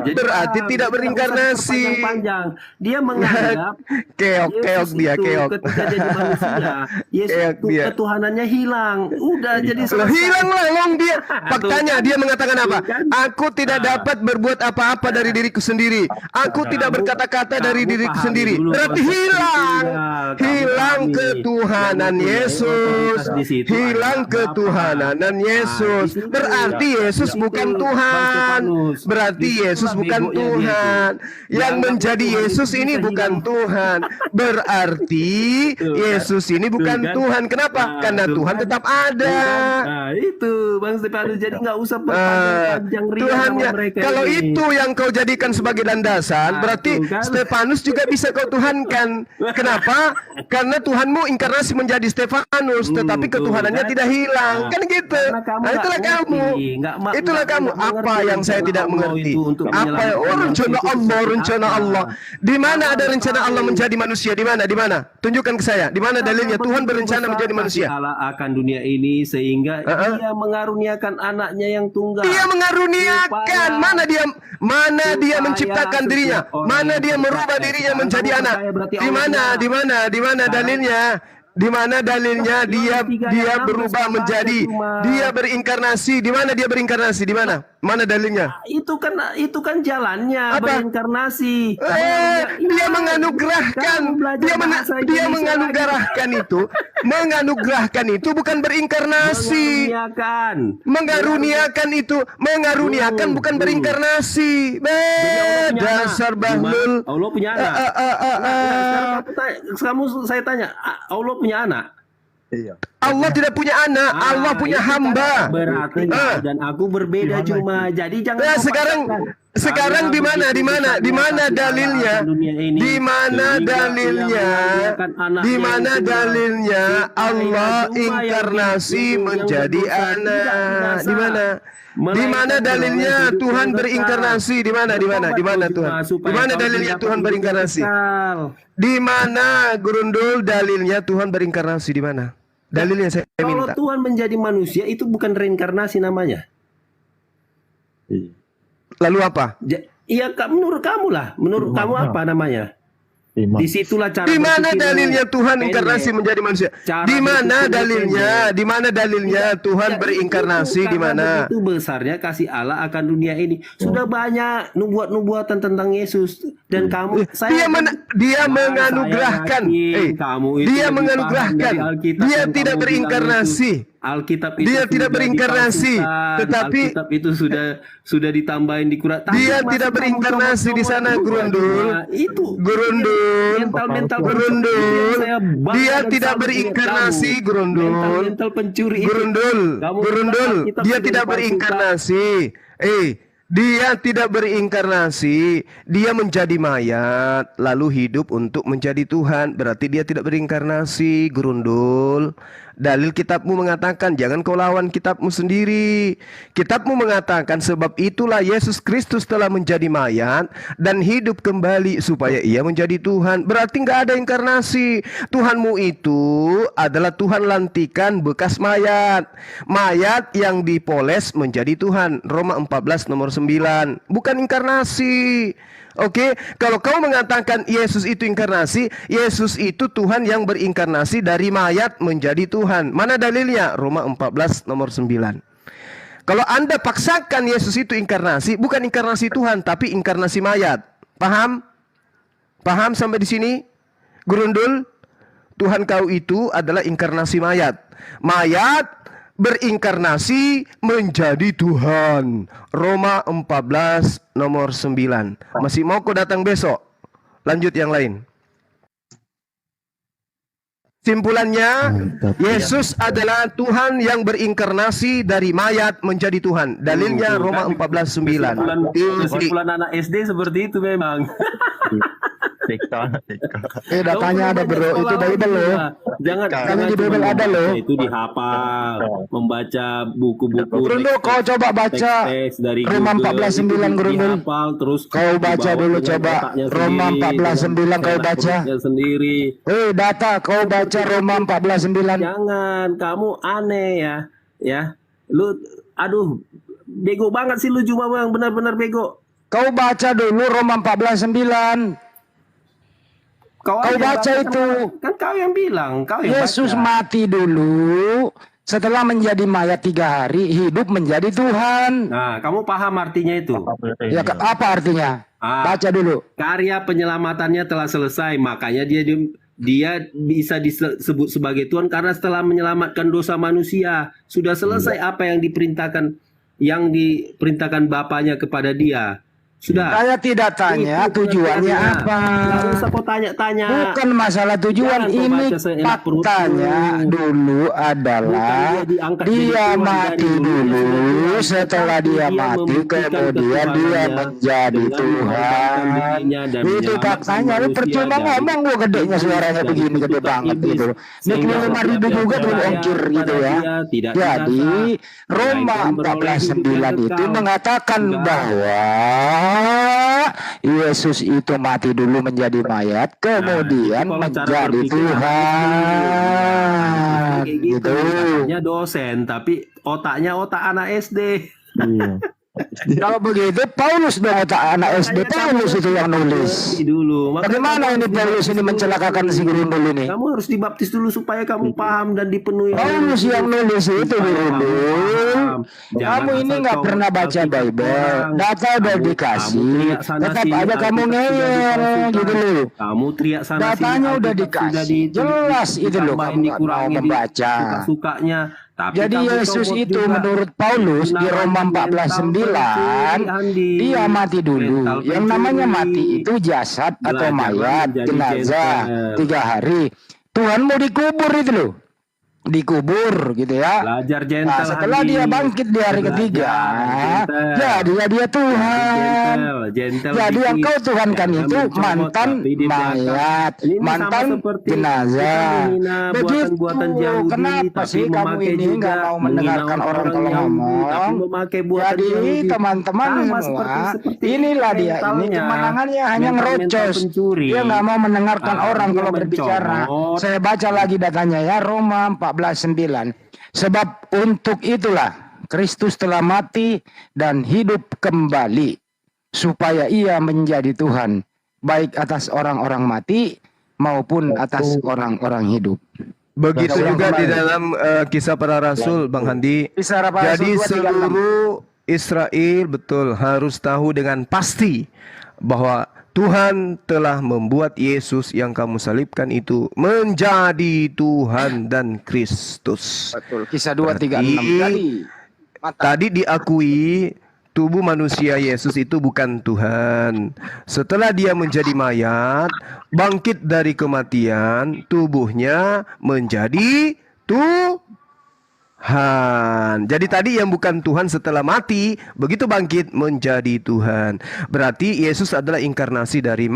Jadi Berarti tidak berinkarnasi. Panjang. Dia menganggap Keok dia, itu keok. ketika jadi manusia, Yesus Keok itu dia. ketuhanannya hilang. Udah jadi Loh, selesai. hilang lah long dia. Faktanya Tuh, dia mengatakan apa? kan? Aku tidak dapat berbuat apa-apa dari diriku sendiri. Aku tidak berkata-kata dari kamu diriku pahami sendiri. dulu Berarti konsep hilang. spiritual. Kamu Hilang pahami. ketuhanan Yang mempunyai Yesus. otoritas di situ Hilang adalah ketuhanan Yesus. di situ. Berarti Yesus Di situ, bukan Bang Tuhan. Stefanus. Berarti Disitulah Yesus bukan begonya dia Tuhan. itu. Yang Dianggap menjadi Tuhan Yesus itu ini bisa bukan hilang. Tuhan. Berarti Tuh, kan? Yesus ini bukan Tuh, kan? Tuhan. Kenapa? Nah, Karena tuh, Tuhan kan? tetap Tuh, ada. kan? Nah, itu Bang Stefanus, jadi nggak usah panjang ria Tuhannya, sama mereka kalau ini. itu yang kau jadikan sebagai landasan, Nah, berarti tuh kan. Stefanus juga bisa kau tuhankan. Kenapa? Karena Tuhanmu inkarnasi menjadi Stefanus, tetapi tuh, ketuhanannya kan. tidak hilang. Nah, Kan gitu. karena kamu Nah, itulah nggak kamu. ngerti, Itulah kamu. nggak Apa mengerti yang saya rencana tidak Allah mengerti? itu untuk Apa menyelamatkan rencana manusia itu Allah, seperti rencana apa? Allah? Di mana ada Kamu rencana Allah tahu. menjadi manusia? Di mana? Di mana? Tunjukkan ke saya. Di mana dalilnya Tuhan berencana menjadi manusia? Allah akan dunia ini sehingga Dia mengaruniakan anaknya yang tunggal. Dia mengaruniakan. Mana dia menciptakan dirinya? Mana dia merubah dirinya menjadi anak? Di mana dalilnya? Di mana dalilnya dia berubah menjadi, dia berinkarnasi? Di mana dia berinkarnasi? Di mana? Mana dalilnya? Itu kan jalannya berinkarnasi. Dia menganugerahkan, dia menganugerahkan itu, bukan berinkarnasi. Mengaruniakan itu, mengaruniakan bukan berinkarnasi. Dasar bahlul. Allah punya anak. Sekarang saya tanya, Allah punya anak? Iya. Allah tidak punya anak, Allah punya hamba. Berarti dan aku berbeda cuma. Jadi jangan sekarang di mana dalilnya? Di mana dalilnya Allah inkarnasi menjadi anak? Di mana dalilnya Tuhan berinkarnasi? Di mana Tuhan? Di mana dalilnya Tuhan berinkarnasi? Di mana Gurundul dalilnya Tuhan berinkarnasi? Di mana? Dalilnya saya minta. Kalau Tuhan menjadi manusia itu bukan reinkarnasi namanya. Lalu apa? Iya, menurut kamu lah. Menurut kamu apa namanya? Disitulah cara. Di mana dalilnya Tuhan inkarnasi menjadi manusia? Di mana dalilnya? Di mana dalilnya Tuhan berinkarnasi? Di mana? Itu besarnya kasih Allah akan dunia ini. Sudah banyak nubuatan tentang Yesus dan kamu. Dia menganugerahkan. Dia menganugerahkan. Dia tidak berinkarnasi. Alkitab itu dia tidak berinkarnasi, tetapi Alkitab itu sudah ditambahin di Quran. Dia tidak berinkarnasi di sana, Gurundul. Itu Gurundul. Gurundul. Dia tidak berinkarnasi, Gurundul. Mental pencuri itu. Gurundul. Dia tidak berinkarnasi. Dia tidak berinkarnasi, dia menjadi mayat, lalu hidup untuk menjadi Tuhan. Berarti dia tidak berinkarnasi, Gurundul. Dalil kitabmu mengatakan, jangan kau lawan kitabmu sendiri. Kitabmu mengatakan, sebab itulah Yesus Kristus telah menjadi mayat dan hidup kembali supaya ia menjadi Tuhan. Berarti nggak ada inkarnasi. Tuhanmu itu adalah Tuhan lantikan bekas mayat. Mayat yang dipoles menjadi Tuhan. Roma 14 nomor 9. Bukan inkarnasi. Oke, kalau kau mengatakan Yesus itu inkarnasi, Yesus itu Tuhan yang berinkarnasi dari mayat menjadi Tuhan. Mana dalilnya? Roma 14 nomor 9. Kalau Anda paksakan Yesus itu inkarnasi, bukan inkarnasi Tuhan, tapi inkarnasi mayat. Paham? Paham sampai di sini? Gurundul, Tuhan kau itu adalah inkarnasi mayat. Mayat berinkarnasi menjadi Tuhan. Roma 14 nomor 9. Masih mau kau datang besok? Lanjut yang lain. Simpulannya, Yesus adalah Tuhan yang berinkarnasi dari mayat menjadi Tuhan. Dalilnya Roma 14:9. Kesimpulan anak SD seperti itu memang. Datanya ada bro, itu Bible loh. Jangan di Bible ada loh. Itu dihafal, membaca buku-buku. Gurundul, kau coba baca Roma 14:9 Gurundul. Terus kau baca dulu coba Roma 14:9 kau baca. Sendiri. Data kau baca Roma 14:9. Jangan, kamu aneh ya. Ya, lu, aduh, bego banget sih lu Juma Bang, benar-benar bego. Kau baca dulu Roma 14:9. Kau baca itu. Kan kau yang bilang, kau yang Yesus baca. mati dulu, setelah menjadi mayat 3 hari, hidup menjadi Tuhan. Nah, kamu paham artinya itu? Ya, apa artinya? Baca dulu. Karya penyelamatannya telah selesai, makanya dia bisa disebut sebagai Tuhan karena setelah menyelamatkan dosa manusia, sudah selesai apa yang diperintahkan Bapaknya kepada dia. Sudah. Saya tidak tanya tujuannya apa. Nggak usah kau tanya-tanya. Bukan masalah tujuan, ini faktanya dulu adalah dia mati dulu, setelah dia mati kemudian dia menjadi Tuhan. Itu faktanya. Lu percuma ngomong gua gedenya suaranya begini, gede banget gitu. Nek 5.000 juga tuh ongkir gitu ya. Jadi Roma 14:9 itu mengatakan bahwa Yesus itu mati dulu menjadi mayat, kemudian menjadi Tuhan. Gitu. Katanya dosen, tapi otaknya otak anak SD. Kalau begitu Paulus dong otak anak SD. Paulus itu yang nulis. Dulu. Bagaimana ini Paulus ini mencelakakan si Gurundul ini? Kamu harus dibaptis dulu supaya kamu paham dan dipenuhi. Paulus yang nulis itu Gurundul. Kamu ini nggak pernah baca Bible. Data udah dikasih, tetap aja kamu ngeyel gitu loh. Kamu teriak sana sini. Datanya udah dikasih, jelas itu loh. Kamu nggak mau membaca. Sukanya. Jadi Yesus itu menurut Paulus di Roma 14:9 dia mati dulu. Yang namanya mati itu jasad atau mayat, jenazah 3 hari. Tuhan mau dikubur itu loh. Dikubur gitu ya. Nah, setelah dia bangkit di hari ketiga, jadi dia Tuhan. Jadi yang kau tuhankan itu mantan mayat, mantan jenazah. Begitu. Kenapa sih kamu ini nggak mau mendengarkan orang kalau ngomong? Jadi teman-teman semua, inilah dia ini kemenangannya hanya ngerocos. Dia nggak mau mendengarkan orang kalau berbicara. Saya baca lagi datanya ya, Roma 14:9. Sebab untuk itulah Kristus telah mati dan hidup kembali supaya ia menjadi Tuhan baik atas orang-orang mati maupun atas orang-orang hidup. Begitu juga di dalam Kisah Para Rasul, Bang Handi. Jadi seluruh Israel betul harus tahu dengan pasti bahwa Tuhan telah membuat Yesus yang kamu salibkan itu menjadi Tuhan dan Kristus. Betul. Kisah 2:36 tadi diakui tubuh manusia Yesus itu bukan Tuhan. Setelah dia menjadi mayat, bangkit dari kematian, tubuhnya menjadi Tuhan. Jadi tadi yang bukan Tuhan setelah mati, begitu bangkit menjadi Tuhan. Berarti Yesus adalah inkarnasi dari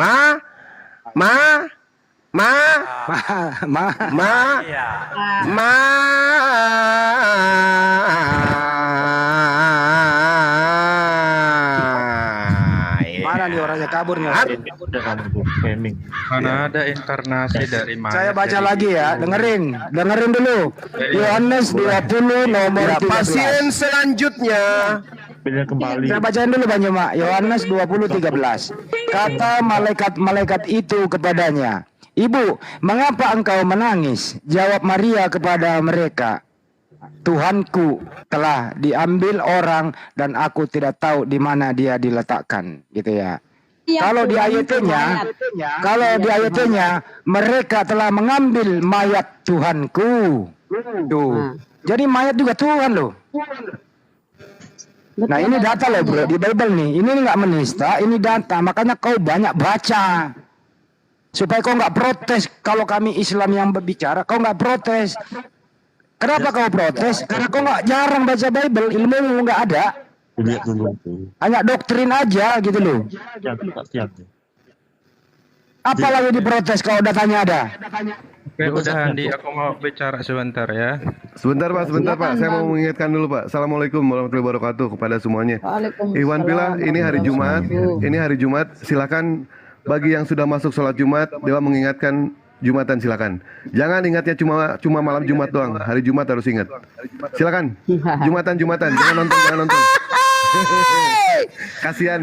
Mana nih orangnya kabur nih? Mana ada inkarnasi dari mana? Saya baca lagi ya, dengerin dulu. Yohanes 20 nomor 13. Pasien selanjutnya. Saya bacain dulu Bang Joma. Yohanes 20:13. Kata malaikat-malaikat itu kepadanya, "Ibu, mengapa engkau menangis?" Jawab Maria kepada mereka, "Tuhanku telah diambil orang dan aku tidak tahu di mana dia diletakkan." Gitu ya. Kalau di ayatnya, mereka telah mengambil mayat Tuhanku. Tuh. Jadi mayat juga Tuhan loh. Nah ini data loh bro di Bible nih. Ini nggak menista, ini data. Makanya kau banyak baca supaya kau nggak protes kalau kami Islam yang berbicara. Kau nggak protes. Kenapa kau protes? Karena kau nggak jarang baca Bible, ilmu nggak ada. Hanya doktrin aja gitu loh. Apa lagi diprotes kalau datanya ada? Oke, udah Andi, aku mau bicara sebentar ya. Sebentar Pak, saya mau mengingatkan dulu Pak. Assalamualaikum warahmatullahi wabarakatuh kepada semuanya. Iwan Pila, ini hari Jumat, silakan bagi yang sudah masuk sholat Jumat, Dewa mengingatkan Jumatan silakan. Jangan ingatnya cuma malam Jumat doang. Hari Jumat harus ingat. Silakan. Jumatan, jangan nonton. kasihan.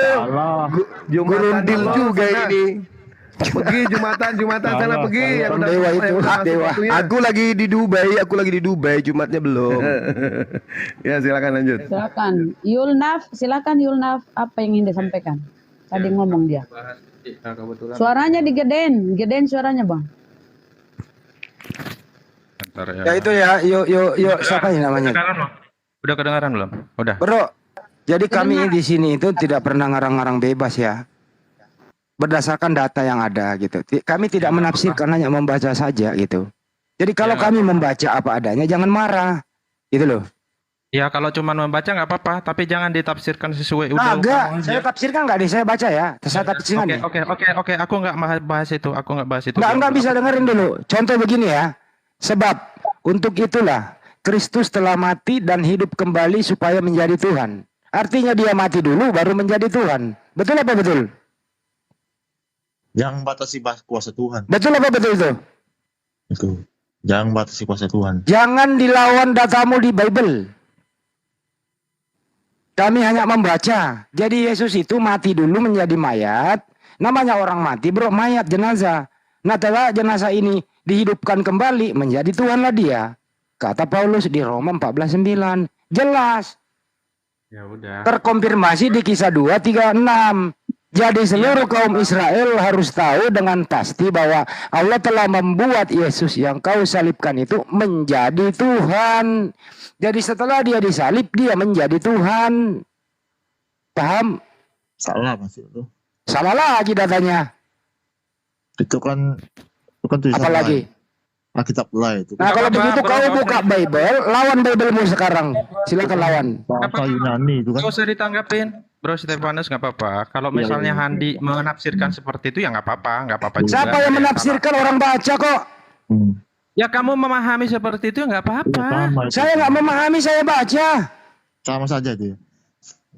Salah. Jumatan juga ini. Pergi Jumatan sana pergi. Dewa itu, Dewa. Aku lagi di Dubai, Jumatnya belum. Ya, silakan lanjut. Silakan Yulnaf, apa yang ingin disampaikan? Tadi ngomong dia. Suaranya digedein suaranya, Bang. Ya itu ya, yuk siapa ini namanya? Udah kedengaran belum? Udah. Bro, jadi kami di sini itu tidak pernah ngarang-ngarang bebas ya. Berdasarkan data yang ada gitu. Kami tidak menafsirkan, hanya membaca saja gitu. Jadi kalau kami membaca apa adanya, jangan marah, gitu loh. Ya kalau cuma membaca nggak apa-apa, tapi jangan ditafsirkan sesuai Enggak, saya tafsirkan nggak saya baca ya. Saya tafsirkan nih. Oke, aku nggak bahas itu, Nggak bisa dengerin dulu. Contoh begini ya. Sebab untuk itulah Kristus telah mati dan hidup kembali supaya menjadi Tuhan. Artinya dia mati dulu baru menjadi Tuhan. Betul apa betul? Jangan batasi kuasa Tuhan. Betul apa betul itu? Itu. Jangan batasi kuasa Tuhan. Jangan dilawan datamu di Bible. Kami hanya membaca. Jadi Yesus itu mati dulu menjadi mayat. Namanya orang mati bro, mayat, jenazah. Nah setelah jenazah ini dihidupkan kembali menjadi Tuhanlah dia. Kata Paulus di Roma 14:9. Jelas. Ya udah. Terkonfirmasi di Kisah 2:36. Jadi seluruh kaum Israel harus tahu dengan pasti bahwa Allah telah membuat Yesus yang kau salibkan itu menjadi Tuhan. Jadi setelah dia disalib, dia menjadi Tuhan. Paham? Salah maksud itu. Salah lagi datanya. Itu kan tulisan Apalagi? Alkitab lain itu. Nah kalau begitu kau buka Bible, lawan Biblemu sekarang. Silakan lawan. Bahasa Yunani itu kan. Gak usah ditanggapin. Bro Stefanus nggak apa-apa. Kalau misalnya Handi menafsirkan seperti itu ya nggak apa-apa juga. Siapa yang menafsirkan, orang baca kok. Ya kamu memahami seperti itu nggak apa-apa. Saya nggak memahami, saya baca. Sama saja itu.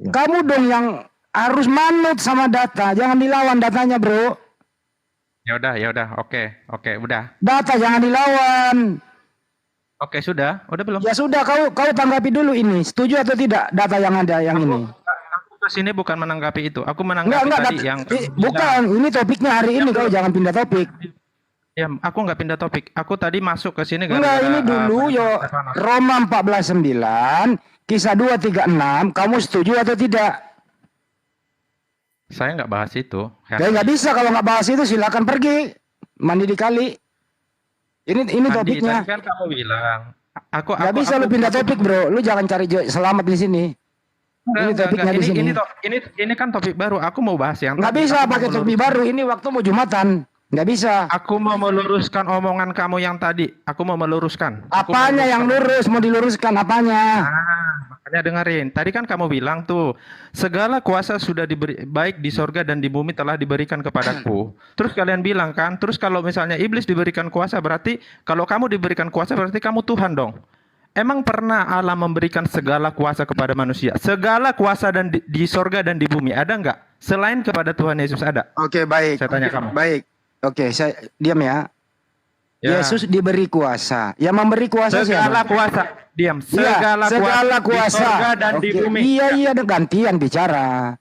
Ya. Kamu dong yang harus manut sama data, jangan dilawan datanya bro. Ya udah, oke, udah. Data jangan dilawan. Oke, sudah belum? Ya sudah, kau tanggapi dulu ini, setuju atau tidak data yang ada yang ini? Aku kesini bukan menanggapi itu, aku menanggapi tadi yang bukan, ini topiknya hari ini, kau jangan pindah topik. Ya, aku nggak pindah topik. Aku tadi masuk ke sini enggak, ini dulu Roma 14:9, Kisah 2:36, kamu setuju atau tidak? Saya nggak bahas itu. Ya nggak bisa, kalau nggak bahas itu silakan pergi mandi di kali. Ini topiknya. Tadi kan kamu bilang. Nggak bisa lu pindah topik bro. Lu jangan cari selamat di sini. Ini topiknya di sini. Ini kan topik baru. Aku mau bahas yang. Nggak bisa pakai topik baru. Ini waktu mau Jumatan. Nggak bisa. Aku mau meluruskan omongan kamu yang tadi. Aku mau meluruskan. Apanya yang lurus? Mau diluruskan apanya? Makanya dengerin. Tadi kan kamu bilang tuh, segala kuasa sudah diberi, baik di sorga dan di bumi telah diberikan kepadaku. Terus kalian bilang kan, terus kalau misalnya iblis diberikan kuasa, berarti kalau kamu diberikan kuasa berarti kamu Tuhan dong. Emang pernah Allah memberikan segala kuasa kepada manusia? Segala kuasa dan di sorga dan di bumi ada nggak? Selain kepada Tuhan Yesus ada? Oke, baik. Saya tanya kamu. Baik. Oke, saya diam ya. Yesus diberi kuasa. Yang memberi kuasa segala siapa? Kuasa. Diam. Segala kuasa. Di sorga dan di bumi. Iya, gantian bicara.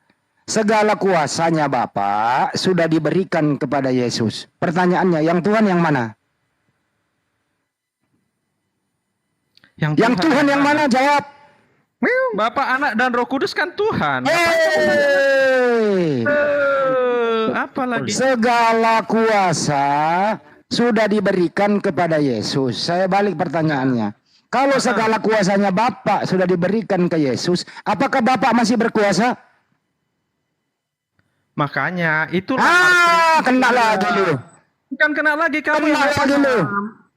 Segala kuasanya Bapa sudah diberikan kepada Yesus. Pertanyaannya, yang Tuhan yang mana? Yang Tuhan yang mana? Jawab. Bapa, Anak, dan Roh Kudus kan Tuhan. Apalagi? Segala kuasa sudah diberikan kepada Yesus. Saya balik pertanyaannya. Kalau segala kuasanya Bapa sudah diberikan ke Yesus, apakah Bapa masih berkuasa? Makanya itu. Kena lagi lu. Bukan kena lagi, kamu yang nggak paham.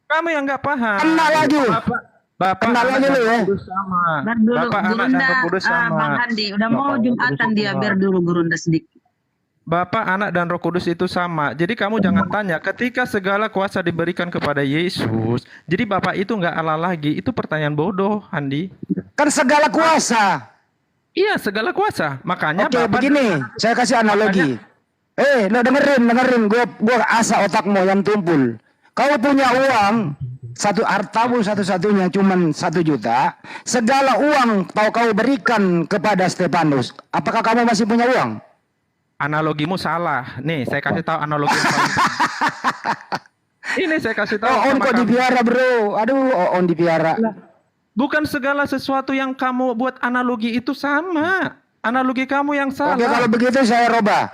Kamu yang nggak paham. Kena lagi. Bapak lagi lu ya. Bapak, Anak, dan Roh Kudus sama. Bang Handi, udah mau Jumatan dia, biar dulu Gurunda sedikit. Bapak, Anak, dan Roh Kudus itu sama. Jadi kamu jangan tanya, ketika segala kuasa diberikan kepada Yesus, jadi Bapak itu nggak Allah lagi. Itu pertanyaan bodoh, Handi. Kan segala kuasa. Iya, segala kuasa. Makanya Oke, begini, saya kasih analogi. Lo dengerin, gua asa otakmu yang tumpul. Kau punya uang, hartamu satu-satunya cuman 1 juta. Segala uang kau berikan kepada Stefanus. Apakah kamu masih punya uang? Analogimu salah. Nih, saya kasih tahu analogi yang paling ini saya kasih tahu. On kok dipiara, bro. Aduh, on dipiara. Bukan segala sesuatu yang kamu buat analogi itu sama. Analogi kamu yang salah. Oke, kalau begitu saya robah.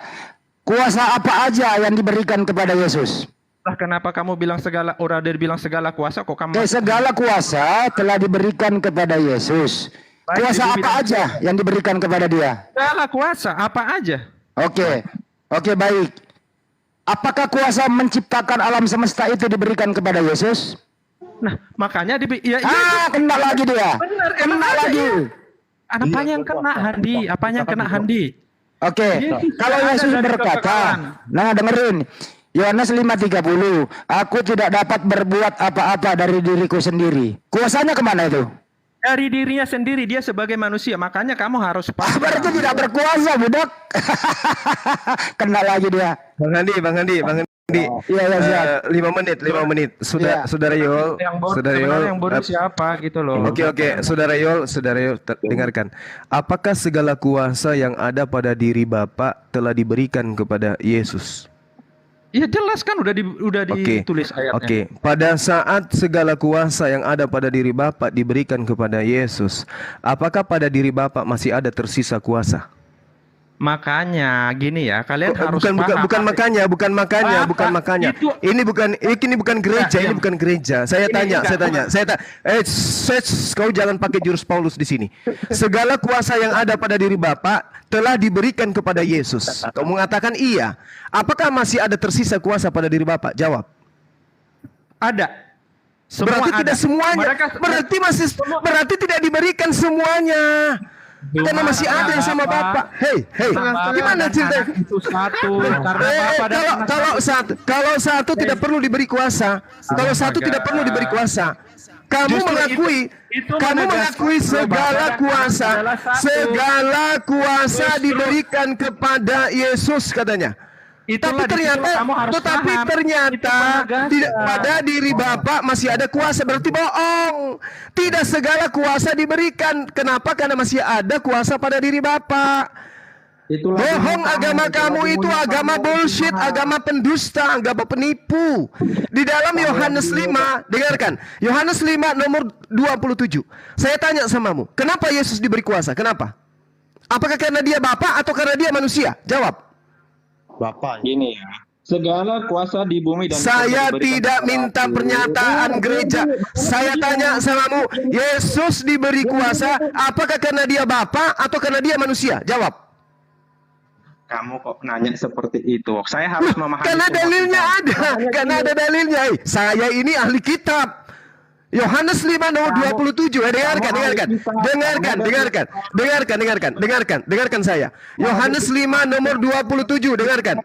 Kuasa apa aja yang diberikan kepada Yesus? Lah kenapa kamu bilang segala, orang dia bilang segala kuasa kok kamu? Segala kuasa telah diberikan kepada Yesus. Baik, kuasa apa aja yang diberikan kepada dia? Segala kuasa apa aja? Oke, baik. Apakah kuasa menciptakan alam semesta itu diberikan kepada Yesus? Nah, makanya kena lagi dia. Benar, kena lagi. Apanya yang kena Handi? Apanya yang kena Handi? Oke, kalau Yesus berkata, nah dengerin, Yohanes 5:30, aku tidak dapat berbuat apa-apa dari diriku sendiri. Kuasanya kemana itu? Dari dirinya sendiri, dia sebagai manusia, makanya kamu harus paham. Berarti tidak berkuasa, budak. Kena lagi dia. Bang Handi. Iya. 5 menit. Saudara Yol. Yang bodoh siapa gitu loh. Oke. Saudara Yol, dengarkan. Apakah segala kuasa yang ada pada diri Bapak telah diberikan kepada Yesus? Iya jelas kan udah ditulis ayatnya. Oke. Pada saat segala kuasa yang ada pada diri Bapak diberikan kepada Yesus, apakah pada diri Bapak masih ada tersisa kuasa? Makanya gini ya, kalian harus bukan makanya. Ini bukan gereja, Saya tanya. Kau jangan pakai jurus Paulus di sini. Segala kuasa yang ada pada diri Bapak telah diberikan kepada Yesus. Kau mengatakan iya. Apakah masih ada tersisa kuasa pada diri Bapak? Jawab. Ada. Berarti tidak semuanya. Berarti tidak diberikan semuanya. Karena masih ada yang sama Bapak. Hei, gimana cerita itu satu? Kalau satu tidak perlu diberi kuasa. Kalau satu tidak perlu diberi kuasa. Kamu mengakui segala kuasa diberikan kepada Yesus katanya. Tapi ternyata tidak pada diri Bapak masih ada kuasa, berarti bohong. Tidak segala kuasa diberikan. Kenapa? Karena masih ada kuasa pada diri Bapak. Bohong, agama kamu itu agama bullshit, agama pendusta, agama penipu. Di dalam Yohanes 5, dengarkan. Yohanes 5 nomor 27. Saya tanya samamu, kenapa Yesus diberi kuasa? Kenapa? Apakah karena dia Bapa atau karena dia manusia? Jawab. Bapak gini ya, segala kuasa di bumi dan saya tidak minta pernyataan gereja. Saya tanya samamu, Yesus diberi kuasa apakah karena dia Bapa atau karena dia manusia? Jawab. Kamu kok nanya seperti itu? Saya harus memahami. Karena dalilnya ada. Karena ada dalilnya. Saya ini ahli kitab. Yohanes 5 nomor 27. Dengarkan saya. Yohanes 5 nomor 27. Dengarkan.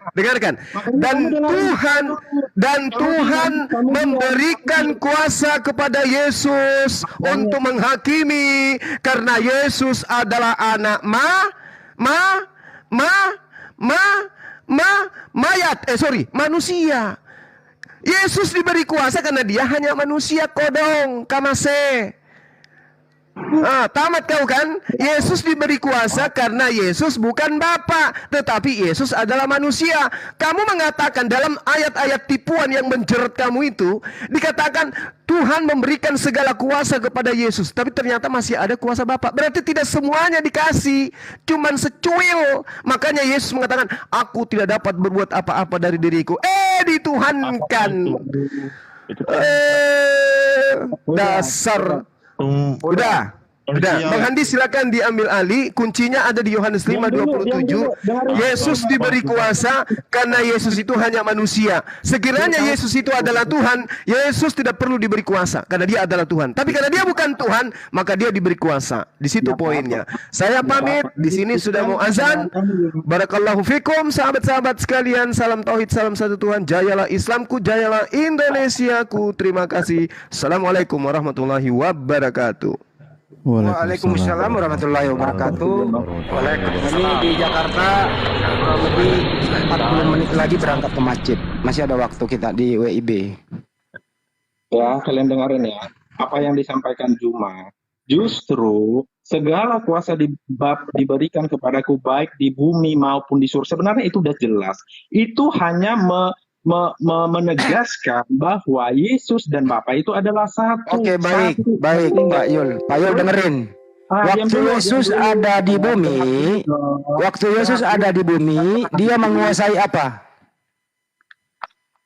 Dan Tuhan memberikan kuasa kepada Yesus untuk menghakimi karena Yesus adalah anak manusia. Yesus diberi kuasa karena dia hanya manusia kodong, kamase. Tamat kau kan? Yesus diberi kuasa karena Yesus bukan Bapa, tetapi Yesus adalah manusia. Kamu mengatakan dalam ayat-ayat tipuan yang menjerat kamu itu, dikatakan Tuhan memberikan segala kuasa kepada Yesus, tapi ternyata masih ada kuasa Bapa. Berarti tidak semuanya dikasih, cuman secuil. Makanya Yesus mengatakan, aku tidak dapat berbuat apa-apa dari diriku. Dituhankan. Dasar. Udah. Bang Handi silakan diambil alih. Kuncinya ada di Yohanes 5:27. Yesus diberi kuasa karena Yesus itu hanya manusia. Sekiranya Yesus itu adalah Tuhan, Yesus tidak perlu diberi kuasa karena dia adalah Tuhan. Tapi karena dia bukan Tuhan, maka dia diberi kuasa. Di situ poinnya. Saya pamit. Di sini sudah mau azan. Barakallahu fikum sahabat-sahabat sekalian. Salam tauhid, salam satu Tuhan. Jayalah Islamku, jayalah Indonesiaku. Terima kasih. Assalamualaikum warahmatullahi wabarakatuh. Waalaikumsalam warahmatullahi wabarakatuh. Ini di Jakarta kurang lebih 40 menit lagi berangkat ke masjid. Masih ada waktu kita di WIB. Ya, kalian dengerin ya. Apa yang disampaikan Juma. Justru segala kuasa diberikan kepadaku baik di bumi maupun di surga. Sebenarnya itu udah jelas. Itu hanya menegaskan bahwa Yesus dan Bapa itu adalah satu. Oke, baik, baik Pak Yul. Pak Yul dengerin. Waktu Yesus ada di bumi, dia menguasai apa?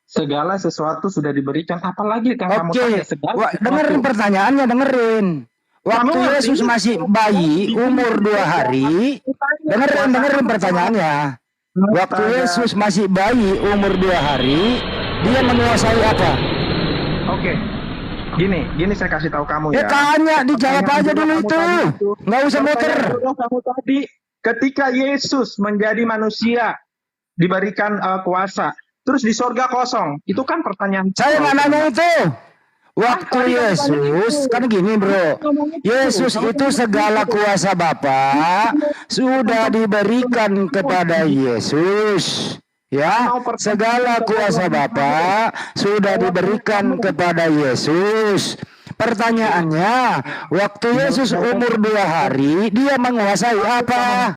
Segala sesuatu sudah diberikan, apalagi kan kamu tanya segala. Dengerin pertanyaannya, dengerin. Waktu Yesus masih bayi, umur 2 hari, dengerin pertanyaannya. Waktu Yesus masih bayi, umur 2 hari, dia menguasai apa? Oke, gini saya kasih tahu kamu ya. Tanya, dijawab aja dulu itu. Nggak usah muter. Kamu tadi, ketika Yesus menjadi manusia, diberikan kuasa, terus di sorga kosong, itu kan pertanyaan. Saya nggak nanya itu. Waktu Yesus, kan gini bro, Yesus itu segala kuasa Bapa sudah diberikan kepada Yesus. Ya, segala kuasa Bapa sudah diberikan kepada Yesus. Pertanyaannya, waktu Yesus umur 2 hari, dia menguasai apa?